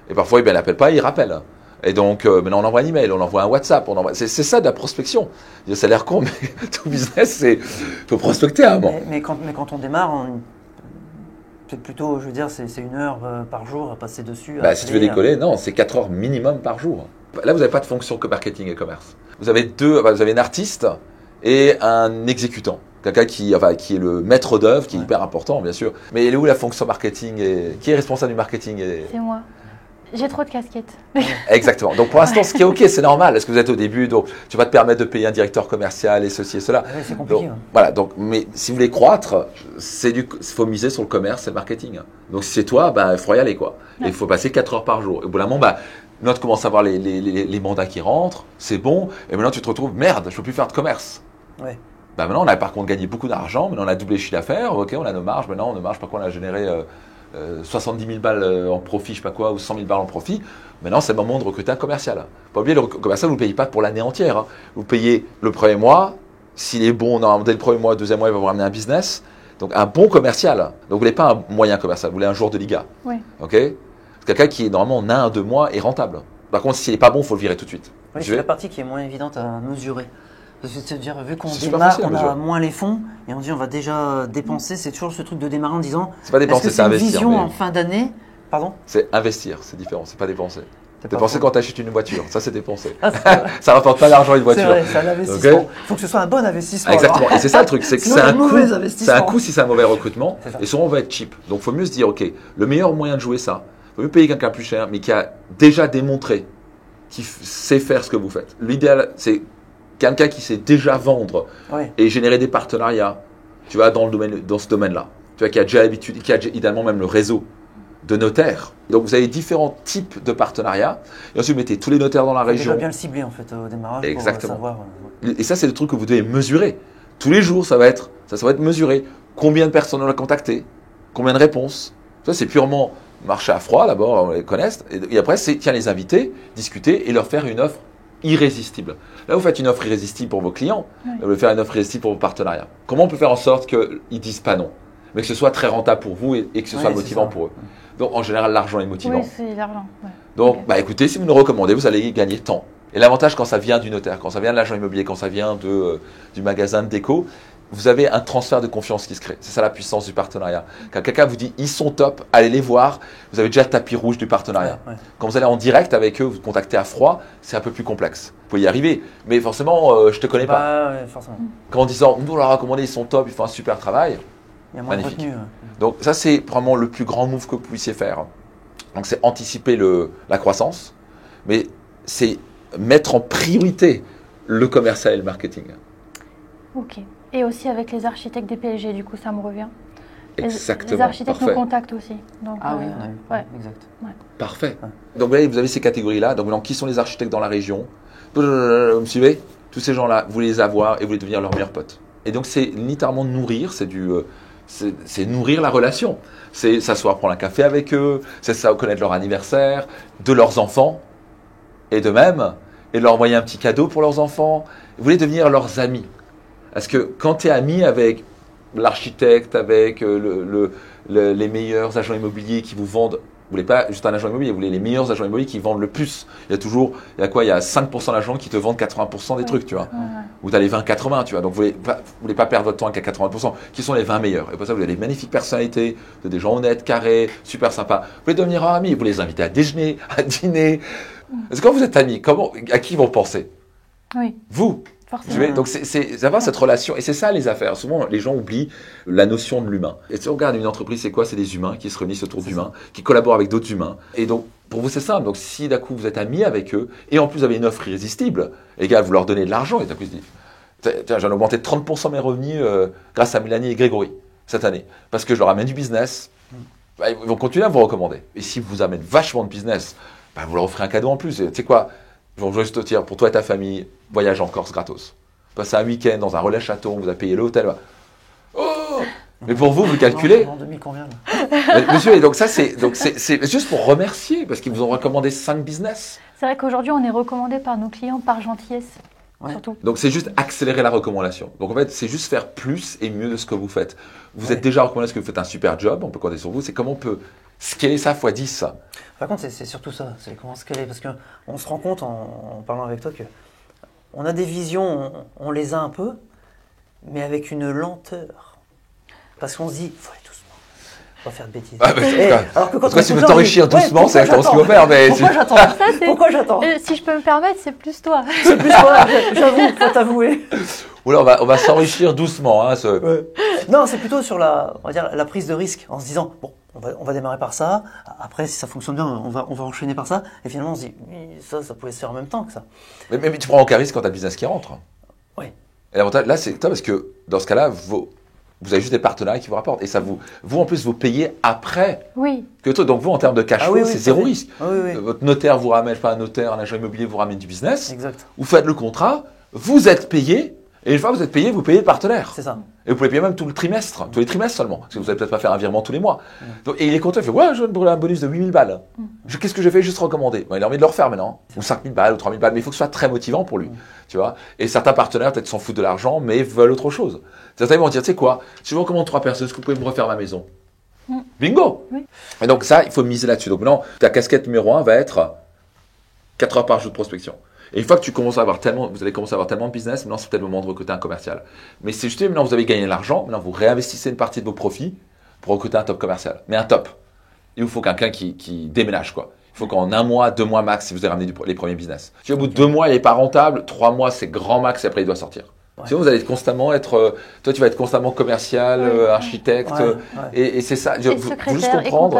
Et parfois, il n'appelle pas, il rappelle. Et donc, maintenant, on envoie un email, on envoie un WhatsApp. C'est ça de la prospection. Ça a l'air con, mais tout business, c'est faut prospecter à un moment. Mais quand on démarre, c'est plutôt, je veux dire, c'est 1 heure par jour à passer dessus. à Si tu veux appeler, décoller, non, c'est 4 heures minimum par jour. Là, vous n'avez pas de fonction que marketing et commerce. Vous avez vous avez un artiste et un exécutant. Quelqu'un qui est le maître d'œuvre, qui est hyper important, bien sûr. Mais elle est où la fonction marketing qui est responsable du marketing C'est moi. J'ai trop de casquettes. Exactement. Donc pour l'instant, ce qui est OK, c'est normal. Est-ce que vous êtes au début, donc tu vas te permettre de payer un directeur commercial et ceci et cela. Ouais, c'est compliqué. Donc, voilà. Donc, mais si vous voulez croître, faut miser sur le commerce et le marketing. Donc si c'est toi, il faut y aller quoi. Et il faut passer 4 heures par jour. Et au bout d'un moment, maintenant tu commences à voir les mandats qui rentrent, c'est bon. Et maintenant tu te retrouves, merde, je peux plus faire de commerce. Ouais. Maintenant, on a par contre gagné beaucoup d'argent. Maintenant, on a doublé le chiffre d'affaires. OK, on a nos marges. Maintenant, nos marges, par contre, on a généré 70 000 balles en profit, je sais pas quoi, ou 100 000 balles en profit. Maintenant, c'est le moment de recruter un commercial. Pas oublier, le commercial, vous ne le payez pas pour l'année entière. Hein. Vous payez le premier mois. S'il est bon, dès le premier mois, le deuxième mois, il va vous ramener un business. Donc, un bon commercial. Donc, vous ne voulez pas un moyen commercial. Vous voulez un joueur de Liga. Oui. OK. Quelqu'un qui, normalement, en 1 à 2 mois, est rentable. Par contre, s'il n'est pas bon, il faut le virer tout de suite. Oui, c'est la partie qui est moins évidente à mesurer. C'est-à-dire, vu qu'on C'est super démarre, facile à on a mesurer. moins les fonds et on dit on va déjà dépenser. C'est toujours ce truc de démarrer en disant C'est pas est-ce dépenser, que c'est c'est une investir. vision mais en fin d'année. Pardon. C'est investir, c'est différent. C'est pas dépenser. C'est pas Dépenser faux. quand tu achètes une voiture, ça c'est dépenser. Ah, c'est vrai. Ça rapporte pas d'argent une C'est voiture. vrai, c'est un investissement. Ok. Il faut que ce soit un bon investissement. Exactement. alors. Et c'est ça le truc, c'est que Sinon, c'est il y a un mauvais coût. investissement. C'est un coût si c'est un mauvais recrutement. C'est ça. Et souvent on va être cheap. Donc il faut mieux se dire, ok, le meilleur moyen de jouer ça, il faut mieux payer quelqu'un plus cher, mais qui a déjà démontré qu'il sait faire ce que vous faites. L'idéal, c'est quelqu'un qui sait déjà vendre Ouais. et générer des partenariats. Tu vois, dans ce domaine-là. Tu vois, qui a déjà l'habitude, qui a idéalement même le réseau de notaires. Donc vous avez différents types de partenariats. Et ensuite vous mettez tous les notaires dans la Il faut déjà région. bien le cibler en fait au démarrage Exactement. pour savoir. Et ça, c'est le truc que vous devez mesurer. Tous les jours, ça va être mesuré. Combien de personnes on a contacté, combien de réponses. Ça, c'est purement marché à froid, d'abord, on les connaisse. Et après, c'est tiens, les inviter, discuter et leur faire une offre irrésistible. Là, vous faites une offre irrésistible pour vos clients. Oui. Là, vous voulez faire une offre irrésistible pour vos partenariats. Comment on peut faire en sorte qu'ils ne disent pas non, mais que ce soit très rentable pour vous et que ce soit Ouais, c'est motivant ça. pour eux. Donc, en général, l'argent est motivant. Oui, c'est l'argent. Ouais. Donc, Ok. écoutez, si vous nous recommandez, vous allez gagner temps. Et l'avantage quand ça vient du notaire, quand ça vient de l'agent immobilier, quand ça vient du magasin de déco, vous avez un transfert de confiance qui se crée. C'est ça la puissance du partenariat. Quand quelqu'un vous dit ils sont top, allez les voir, vous avez déjà le tapis rouge du partenariat. Ouais, ouais. Quand vous allez en direct avec eux, vous contactez à froid, c'est un peu plus complexe. Vous pouvez y arriver, mais forcément, je te connais pas. Ouais, forcément. Quand en disant nous on leur a recommandé, ils sont top, ils font un super travail. Il y a moins de Magnifique. retenue. Donc ça c'est vraiment le plus grand move que vous puissiez faire. Donc c'est anticiper la croissance, mais c'est mettre en priorité le commercial et le marketing. Ok. Et aussi avec les architectes des PSG, du coup, ça me revient. Exactement. Les architectes Parfait. nous contactent aussi. Donc, Ah oui, on a eu. ouais. Exact. Parfait. Ouais. Donc vous avez ces catégories-là. Donc maintenant, qui sont les architectes dans la région? Vous me suivez? Tous ces gens-là, vous les avoir et vous voulez devenir leurs meilleurs potes. Et donc c'est littéralement nourrir, c'est nourrir la relation. C'est s'asseoir, prendre un café avec eux, c'est ça, connaître leur anniversaire, de leurs enfants, et de même, et leur envoyer un petit cadeau pour leurs enfants. Vous voulez devenir leurs amis. Parce que quand tu es ami avec l'architecte, avec les meilleurs agents immobiliers qui vous vendent voulez pas juste un agent immobilier, vous voulez les meilleurs agents immobiliers qui vendent le plus. Il y a 5% d'agents qui te vendent 80% des trucs, tu vois. Ou tu as les 20-80, tu vois. Donc vous voulez pas perdre votre temps avec 80%. Qui sont les 20 meilleurs? Et pour ça, vous avez des magnifiques personnalités, vous avez des gens honnêtes, carrés, super sympas. Vous pouvez devenir amis, vous les invitez à déjeuner, à dîner. Parce que quand vous êtes amis, à qui vont penser? Oui. Vous. Donc c'est avoir cette relation, et c'est ça les affaires. Souvent les gens oublient la notion de l'humain. Et si on regarde une entreprise, c'est quoi? C'est des humains qui se réunissent autour d'humains, qui collaborent avec d'autres humains. Et donc pour vous c'est simple. Donc si d'un coup vous êtes amis avec eux, et en plus vous avez une offre irrésistible, les gars vous leur donnez de l'argent, et d'un coup ils se disent tiens, j'en ai augmenté de 30% mes revenus grâce à Mélanie et Grégory cette année, parce que je leur amène du business. Ils vont continuer à vous recommander. Et si vous amènez vachement de business, vous leur offrez un cadeau en plus. Et tu sais quoi? Ils vont juste te dire, pour toi et ta famille, voyage en Corse gratos. Passez un week-end dans un relais château, on vous a payé l'hôtel. Oh! Mais pour vous, vous calculez. En 2000 combien là? Monsieur, et donc ça, c'est juste pour remercier, parce qu'ils vous ont recommandé 5 business. C'est vrai qu'aujourd'hui, on est recommandé par nos clients par gentillesse. Ouais. Surtout. Donc c'est juste accélérer la recommandation. Donc en fait, c'est juste faire plus et mieux de ce que vous faites. Vous êtes déjà recommandé parce que vous faites un super job, on peut compter sur vous. C'est comment on peut scaler ça x 10. Par contre, c'est surtout ça, c'est comment scaler. Parce qu'on se rend compte en parlant avec toi que on a des visions, on les a un peu, mais avec une lenteur. Parce qu'on se dit, il faut aller doucement, pas faire de bêtises. Alors que quand si tu veux t'enrichir doucement, c'est exactement ce qu'il faut faire. Mais pourquoi j'attends? Pourquoi j'attends? Si je peux me permettre, c'est plus toi. C'est plus toi, j'avoue, faut t'avouer. Oula, on va s'enrichir doucement. Hein, Non, c'est plutôt sur la prise de risque, en se disant, bon, on va démarrer par ça, après si ça fonctionne bien, on va enchaîner par ça, et finalement on se dit, ça pouvait se faire en même temps que ça. Mais tu prends aucun risque quand tu as le business qui rentre. Oui. Et l'avantage, là, c'est top parce que dans ce cas-là, vous avez juste des partenariats qui vous rapportent. Et ça vous en plus, vous payez après. Oui. Donc vous, en termes de cash flow, c'est zéro risque. Oui. Votre notaire vous ramène, pas un notaire, un agent immobilier vous ramène du business. Exact. Vous faites le contrat, vous êtes payé. Et une fois que vous êtes payé, vous payez le partenaire. C'est ça. Et vous pouvez payer même tout le trimestre, tous les trimestres seulement. Parce que vous n'allez peut-être pas faire un virement tous les mois. Donc, et il est content, il fait ouais, je donne un bonus de 8000 balles. Qu'est-ce que j'ai fait? Juste recommander. Il a envie de le refaire maintenant. Ou 5000 balles, ou 3000 balles. Mais il faut que ce soit très motivant pour lui. Tu vois. Et certains partenaires peut-être s'en foutent de l'argent, mais veulent autre chose. Certains vont dire tu sais quoi, si je vous recommande 3 personnes, est-ce que vous pouvez me refaire ma maison? Bingo. Oui. Et donc ça, il faut miser là-dessus. Donc maintenant, ta casquette numéro 1 va être 4 heures par jour de prospection. Et une fois que vous allez commencer à avoir tellement de business, maintenant c'est peut-être le moment de recruter un commercial. Mais c'est juste maintenant vous avez gagné de l'argent, maintenant vous réinvestissez une partie de vos profits pour recruter un top commercial. Mais un top. Il vous faut quelqu'un qui déménage quoi. Il faut qu'en 1 mois, 2 mois max, si vous avez ramené les premiers business. Si au bout de 2 mois il n'est pas rentable, 3 mois c'est grand max et après il doit sortir. Ouais. Sinon vous allez constamment toi tu vas être constamment commercial, architecte, et c'est ça. Faut juste comprendre.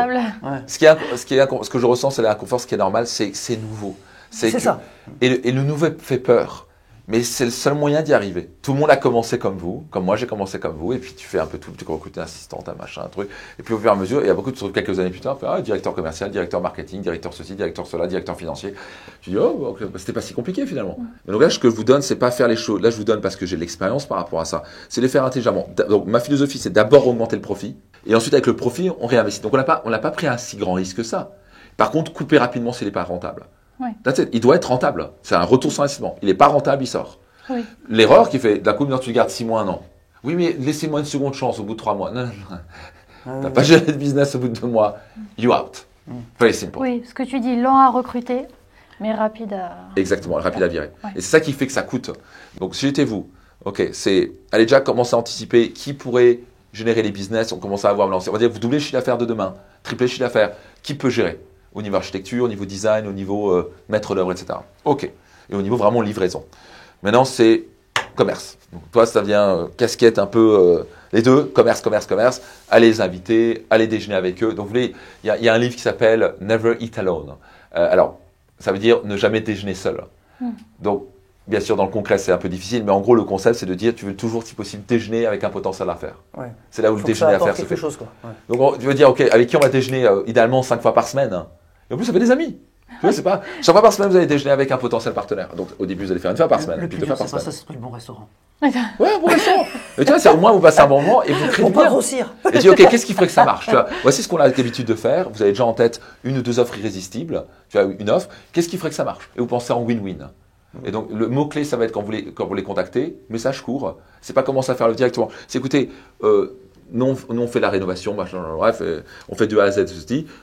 Ce que je ressens c'est l'inconfort, ce qui est normal, c'est nouveau. C'est ça. Et le nouveau fait peur. Mais c'est le seul moyen d'y arriver. Tout le monde a commencé comme vous, comme moi j'ai commencé comme vous, et puis tu fais un peu tout, tu recrutes une assistante, un machin, un truc. Et puis au fur et à mesure, il y a beaucoup de trucs, quelques années plus tard, directeur commercial, directeur marketing, directeur ceci, directeur cela, directeur financier. Tu dis, c'était pas si compliqué finalement. Mais donc là, ce que je vous donne, c'est pas faire les choses. Là, je vous donne parce que j'ai de l'expérience par rapport à ça. C'est les faire intelligemment. Donc ma philosophie, c'est d'abord augmenter le profit, et ensuite avec le profit, on réinvestit. Donc on n'a pas pris un si grand risque que ça. Par contre, couper rapidement s'il n'est pas rentable. Il doit être rentable. C'est un retour sur investissement. Il n'est pas rentable, il sort. Oui. L'erreur qu'il fait, d'un coup, tu le gardes 6 mois, 1 an. Oui, mais laissez-moi une seconde chance au bout de 3 mois. Non. T'as pas géré de business au bout de 2 mois. You out. Very simple. Oui, ce que tu dis, lent à recruter, mais rapide à... Exactement, rapide à virer. Ouais. Et c'est ça qui fait que ça coûte. Donc, si j'étais vous, allez déjà commencer à anticiper qui pourrait générer les business. On commence à avoir lancé. On va dire, vous doublez le chiffre d'affaires de demain, triplez le chiffre d'affaires. Qui peut gérer? Au niveau architecture, au niveau design, au niveau maître d'œuvre, etc. OK. Et au niveau vraiment livraison. Maintenant, c'est commerce. Donc, toi, ça vient casquette un peu les deux, commerce. Allez les inviter, allez déjeuner avec eux. Donc, il y a un livre qui s'appelle Never Eat Alone. Alors, ça veut dire ne jamais déjeuner seul. Donc, bien sûr, dans le concret, c'est un peu difficile, mais en gros, le concept, c'est de dire tu veux toujours, si possible, déjeuner avec un potentiel à faire. Ouais. C'est là où le déjeuner à faire se fait. Chose, quoi. Ouais. Donc, tu veux dire, OK, avec qui on va déjeuner idéalement 5 fois par semaine. Et en plus, ça fait des amis. Tu vois, c'est pas. Chaque fois par semaine, vous allez déjeuner avec un potentiel partenaire. Donc, au début, vous allez faire 1 fois par semaine. Le puis plus 2 fois par c'est pas semaine. ça, c'est le bon restaurant. Ouais, un bon restaurant. Mais tu vois, c'est au moins, vous passez un bon moment et vous créez du bien. lien. Grossir. Et tu dis, OK, qu'est-ce qui ferait que ça marche? Tu vois, voici ce qu'on a l'habitude de faire. Vous avez déjà en tête 1 ou 2 offres irrésistibles. Tu as une offre. Qu'est-ce qui ferait que ça marche? Et vous pensez en win-win. Et donc, le mot-clé, ça va être quand vous les contactez, message court. C'est pas commencer à faire le directement. C'est écoutez, Nous, on fait la rénovation, machin, bref, on fait de A à Z.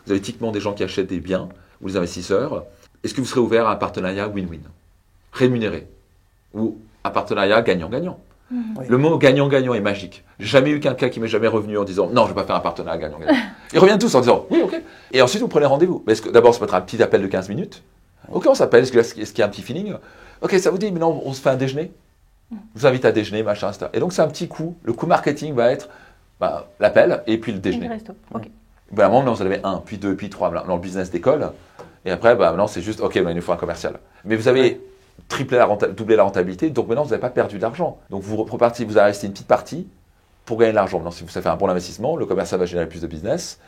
Vous avez typiquement des gens qui achètent des biens ou des investisseurs. Est-ce que vous serez ouvert à un partenariat win-win, rémunéré, ou un partenariat gagnant-gagnant? Oui. Le mot gagnant-gagnant est magique. J'ai jamais eu quelqu'un qui m'est jamais revenu en disant non, je ne vais pas faire un partenariat gagnant-gagnant. Ils reviennent tous en disant oui, ok. Et ensuite, vous prenez rendez-vous. D'abord, ça peut être un petit appel de 15 minutes. Ok, on s'appelle, est-ce qu'il y a un petit feeling? Ok, ça vous dit, maintenant on se fait un déjeuner? Je vous invite à déjeuner, machin, etc. Et donc, c'est un petit coup. Le coup marketing va être l'appel et puis le déjeuner. Et le resto. Ok. Maintenant, vous en avez un, puis deux, puis trois dans le business d'école. Et après, maintenant, c'est juste, ok, il nous faut un commercial. Mais vous avez doublé la rentabilité, donc maintenant, vous n'avez pas perdu d'argent. Donc, vous repartez, vous avez resté une petite partie pour gagner de l'argent. Maintenant, si vous savez faire un bon investissement, le commercial va générer plus de business.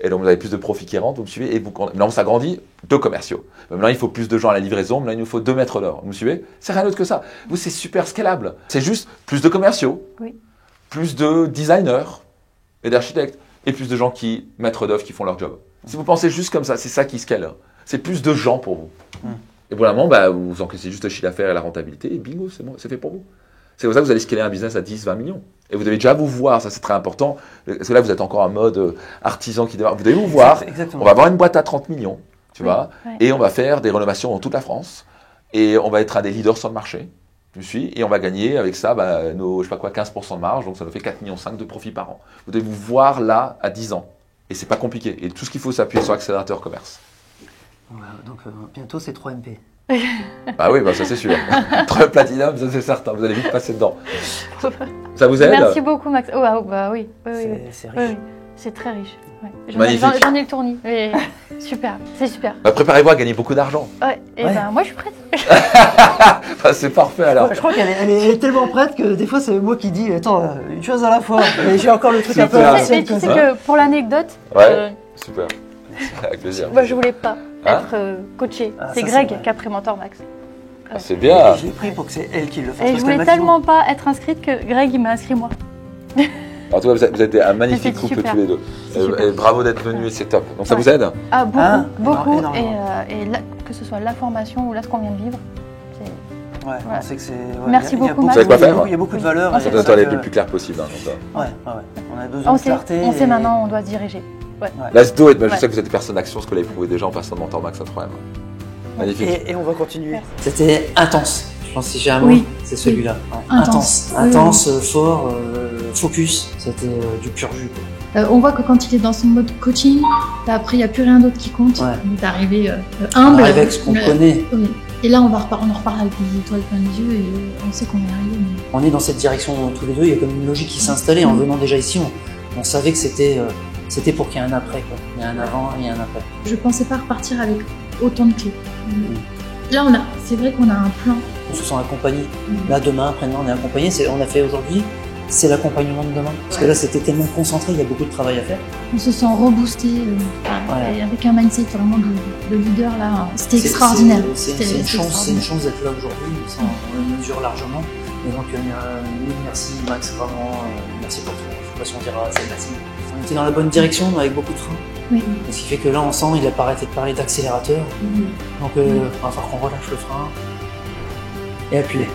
Et donc, vous avez plus de profits qui rentrent, vous me suivez. Et maintenant, ça grandit, 2 commerciaux. Maintenant, il faut plus de gens à la livraison. Maintenant, il nous faut 2 mètres d'or. Vous me suivez? C'est rien d'autre que ça. Vous, c'est super scalable. C'est juste plus de commerciaux, plus de designers et d'architectes, et plus de gens maîtres d'œuvre, qui font leur job. Si vous pensez juste comme ça, c'est ça qui scale. C'est plus de gens pour vous. Et pour le moment, vous encaissez juste le chiffre d'affaires et la rentabilité, et bingo, c'est bon, c'est fait pour vous. C'est pour ça que vous allez scaler un business à 10, 20 millions. Et vous devez déjà vous voir, ça c'est très important. Parce que là, vous êtes encore en mode artisan qui démarre. Vous devez vous voir. On va avoir une boîte à 30 millions, tu vois, et on va faire des rénovations dans toute la France. Et on va être un des leaders sur le marché. Tu me suis? Et on va gagner avec ça, nos, je sais pas quoi, 15% de marge. Donc ça nous fait 4,5 millions de profit par an. Vous devez vous voir là à 10 ans. Et c'est pas compliqué. Et tout ce qu'il faut, c'est appuyer sur l'accélérateur commerce. Donc bientôt, c'est 3 MP. Ah oui, ça c'est sûr. 3 platinum, ça c'est certain. Vous allez vite passer dedans. Ça vous aide? Merci beaucoup, Max. Oui. C'est riche. C'est très riche. Ouais. Magnifique. J'en ai le tournis. Mais super, c'est super. Préparez-vous à gagner beaucoup d'argent. Moi, je suis prête. C'est parfait alors. Je crois qu'elle est tellement prête que des fois, c'est moi qui dis attends, une chose à la fois. Et j'ai encore le truc un peu à Mais tu sais que pour l'anecdote, super. Avec plaisir. Moi, je voulais pas être coachée. C'est Greg qui a pris Mentor Max. C'est bien. Je l'ai pris pour que c'est elle qui le fasse. Et je voulais tellement pas être inscrite que Greg, il m'a inscrit moi. En tout cas, vous êtes un magnifique couple tous les deux. Et bravo d'être venus, c'est top. Donc ça vous aide? Ah, beaucoup. Non, Et là, que ce soit la formation ou là ce qu'on vient de vivre. On sait que c'est. Merci beaucoup, Max. Vous savez quoi faire? Il y a beaucoup de valeur. Ça doit être le plus clair possible. On a besoin de clarté. On sait maintenant, on doit se diriger. Let's do it. Je sais que vous êtes des personnes d'action, ce que vous l'avez prouvé déjà en passant de Mentor Max à 3M. Magnifique. Et on va continuer. Merci. C'était intense. Je pense que si j'ai un mot, c'est celui-là. Intense. Intense, fort, focus. C'était du pur jus. On voit que quand il est dans son mode coaching, après il n'y a plus rien d'autre qui compte. Ouais. Il est arrivé humble. On arrive avec ce qu'on connaît. Oui. Et là, on en reparle avec les étoiles plein les yeux et on sait qu'on est arrivé. Mais... On est dans cette direction tous les deux. Il y a comme une logique qui s'installait en venant déjà ici. On savait que c'était pour qu'il y ait un après. Quoi. Il y a un avant et un après. Je pensais pas repartir avec autant de clés. Là, c'est vrai qu'on a un plan. On se sent accompagné. Là, demain, après-demain, on est accompagné. On a fait aujourd'hui, c'est l'accompagnement de demain. Parce que là, c'était tellement concentré, il y a beaucoup de travail à faire. On se sent reboosté, et avec un mindset vraiment de leader là. C'était extraordinaire. C'est une chance d'être là aujourd'hui. On le mesure largement. Et donc, merci Max, vraiment. Merci pour tout. Je ne sais pas si on dira assez merci. On était dans la bonne direction, avec beaucoup de freins. Oui. Ce qui fait que là, ensemble, il n'a pas arrêté de parler d'accélérateur. Donc, il va falloir qu'on relâche le frein et appuyer.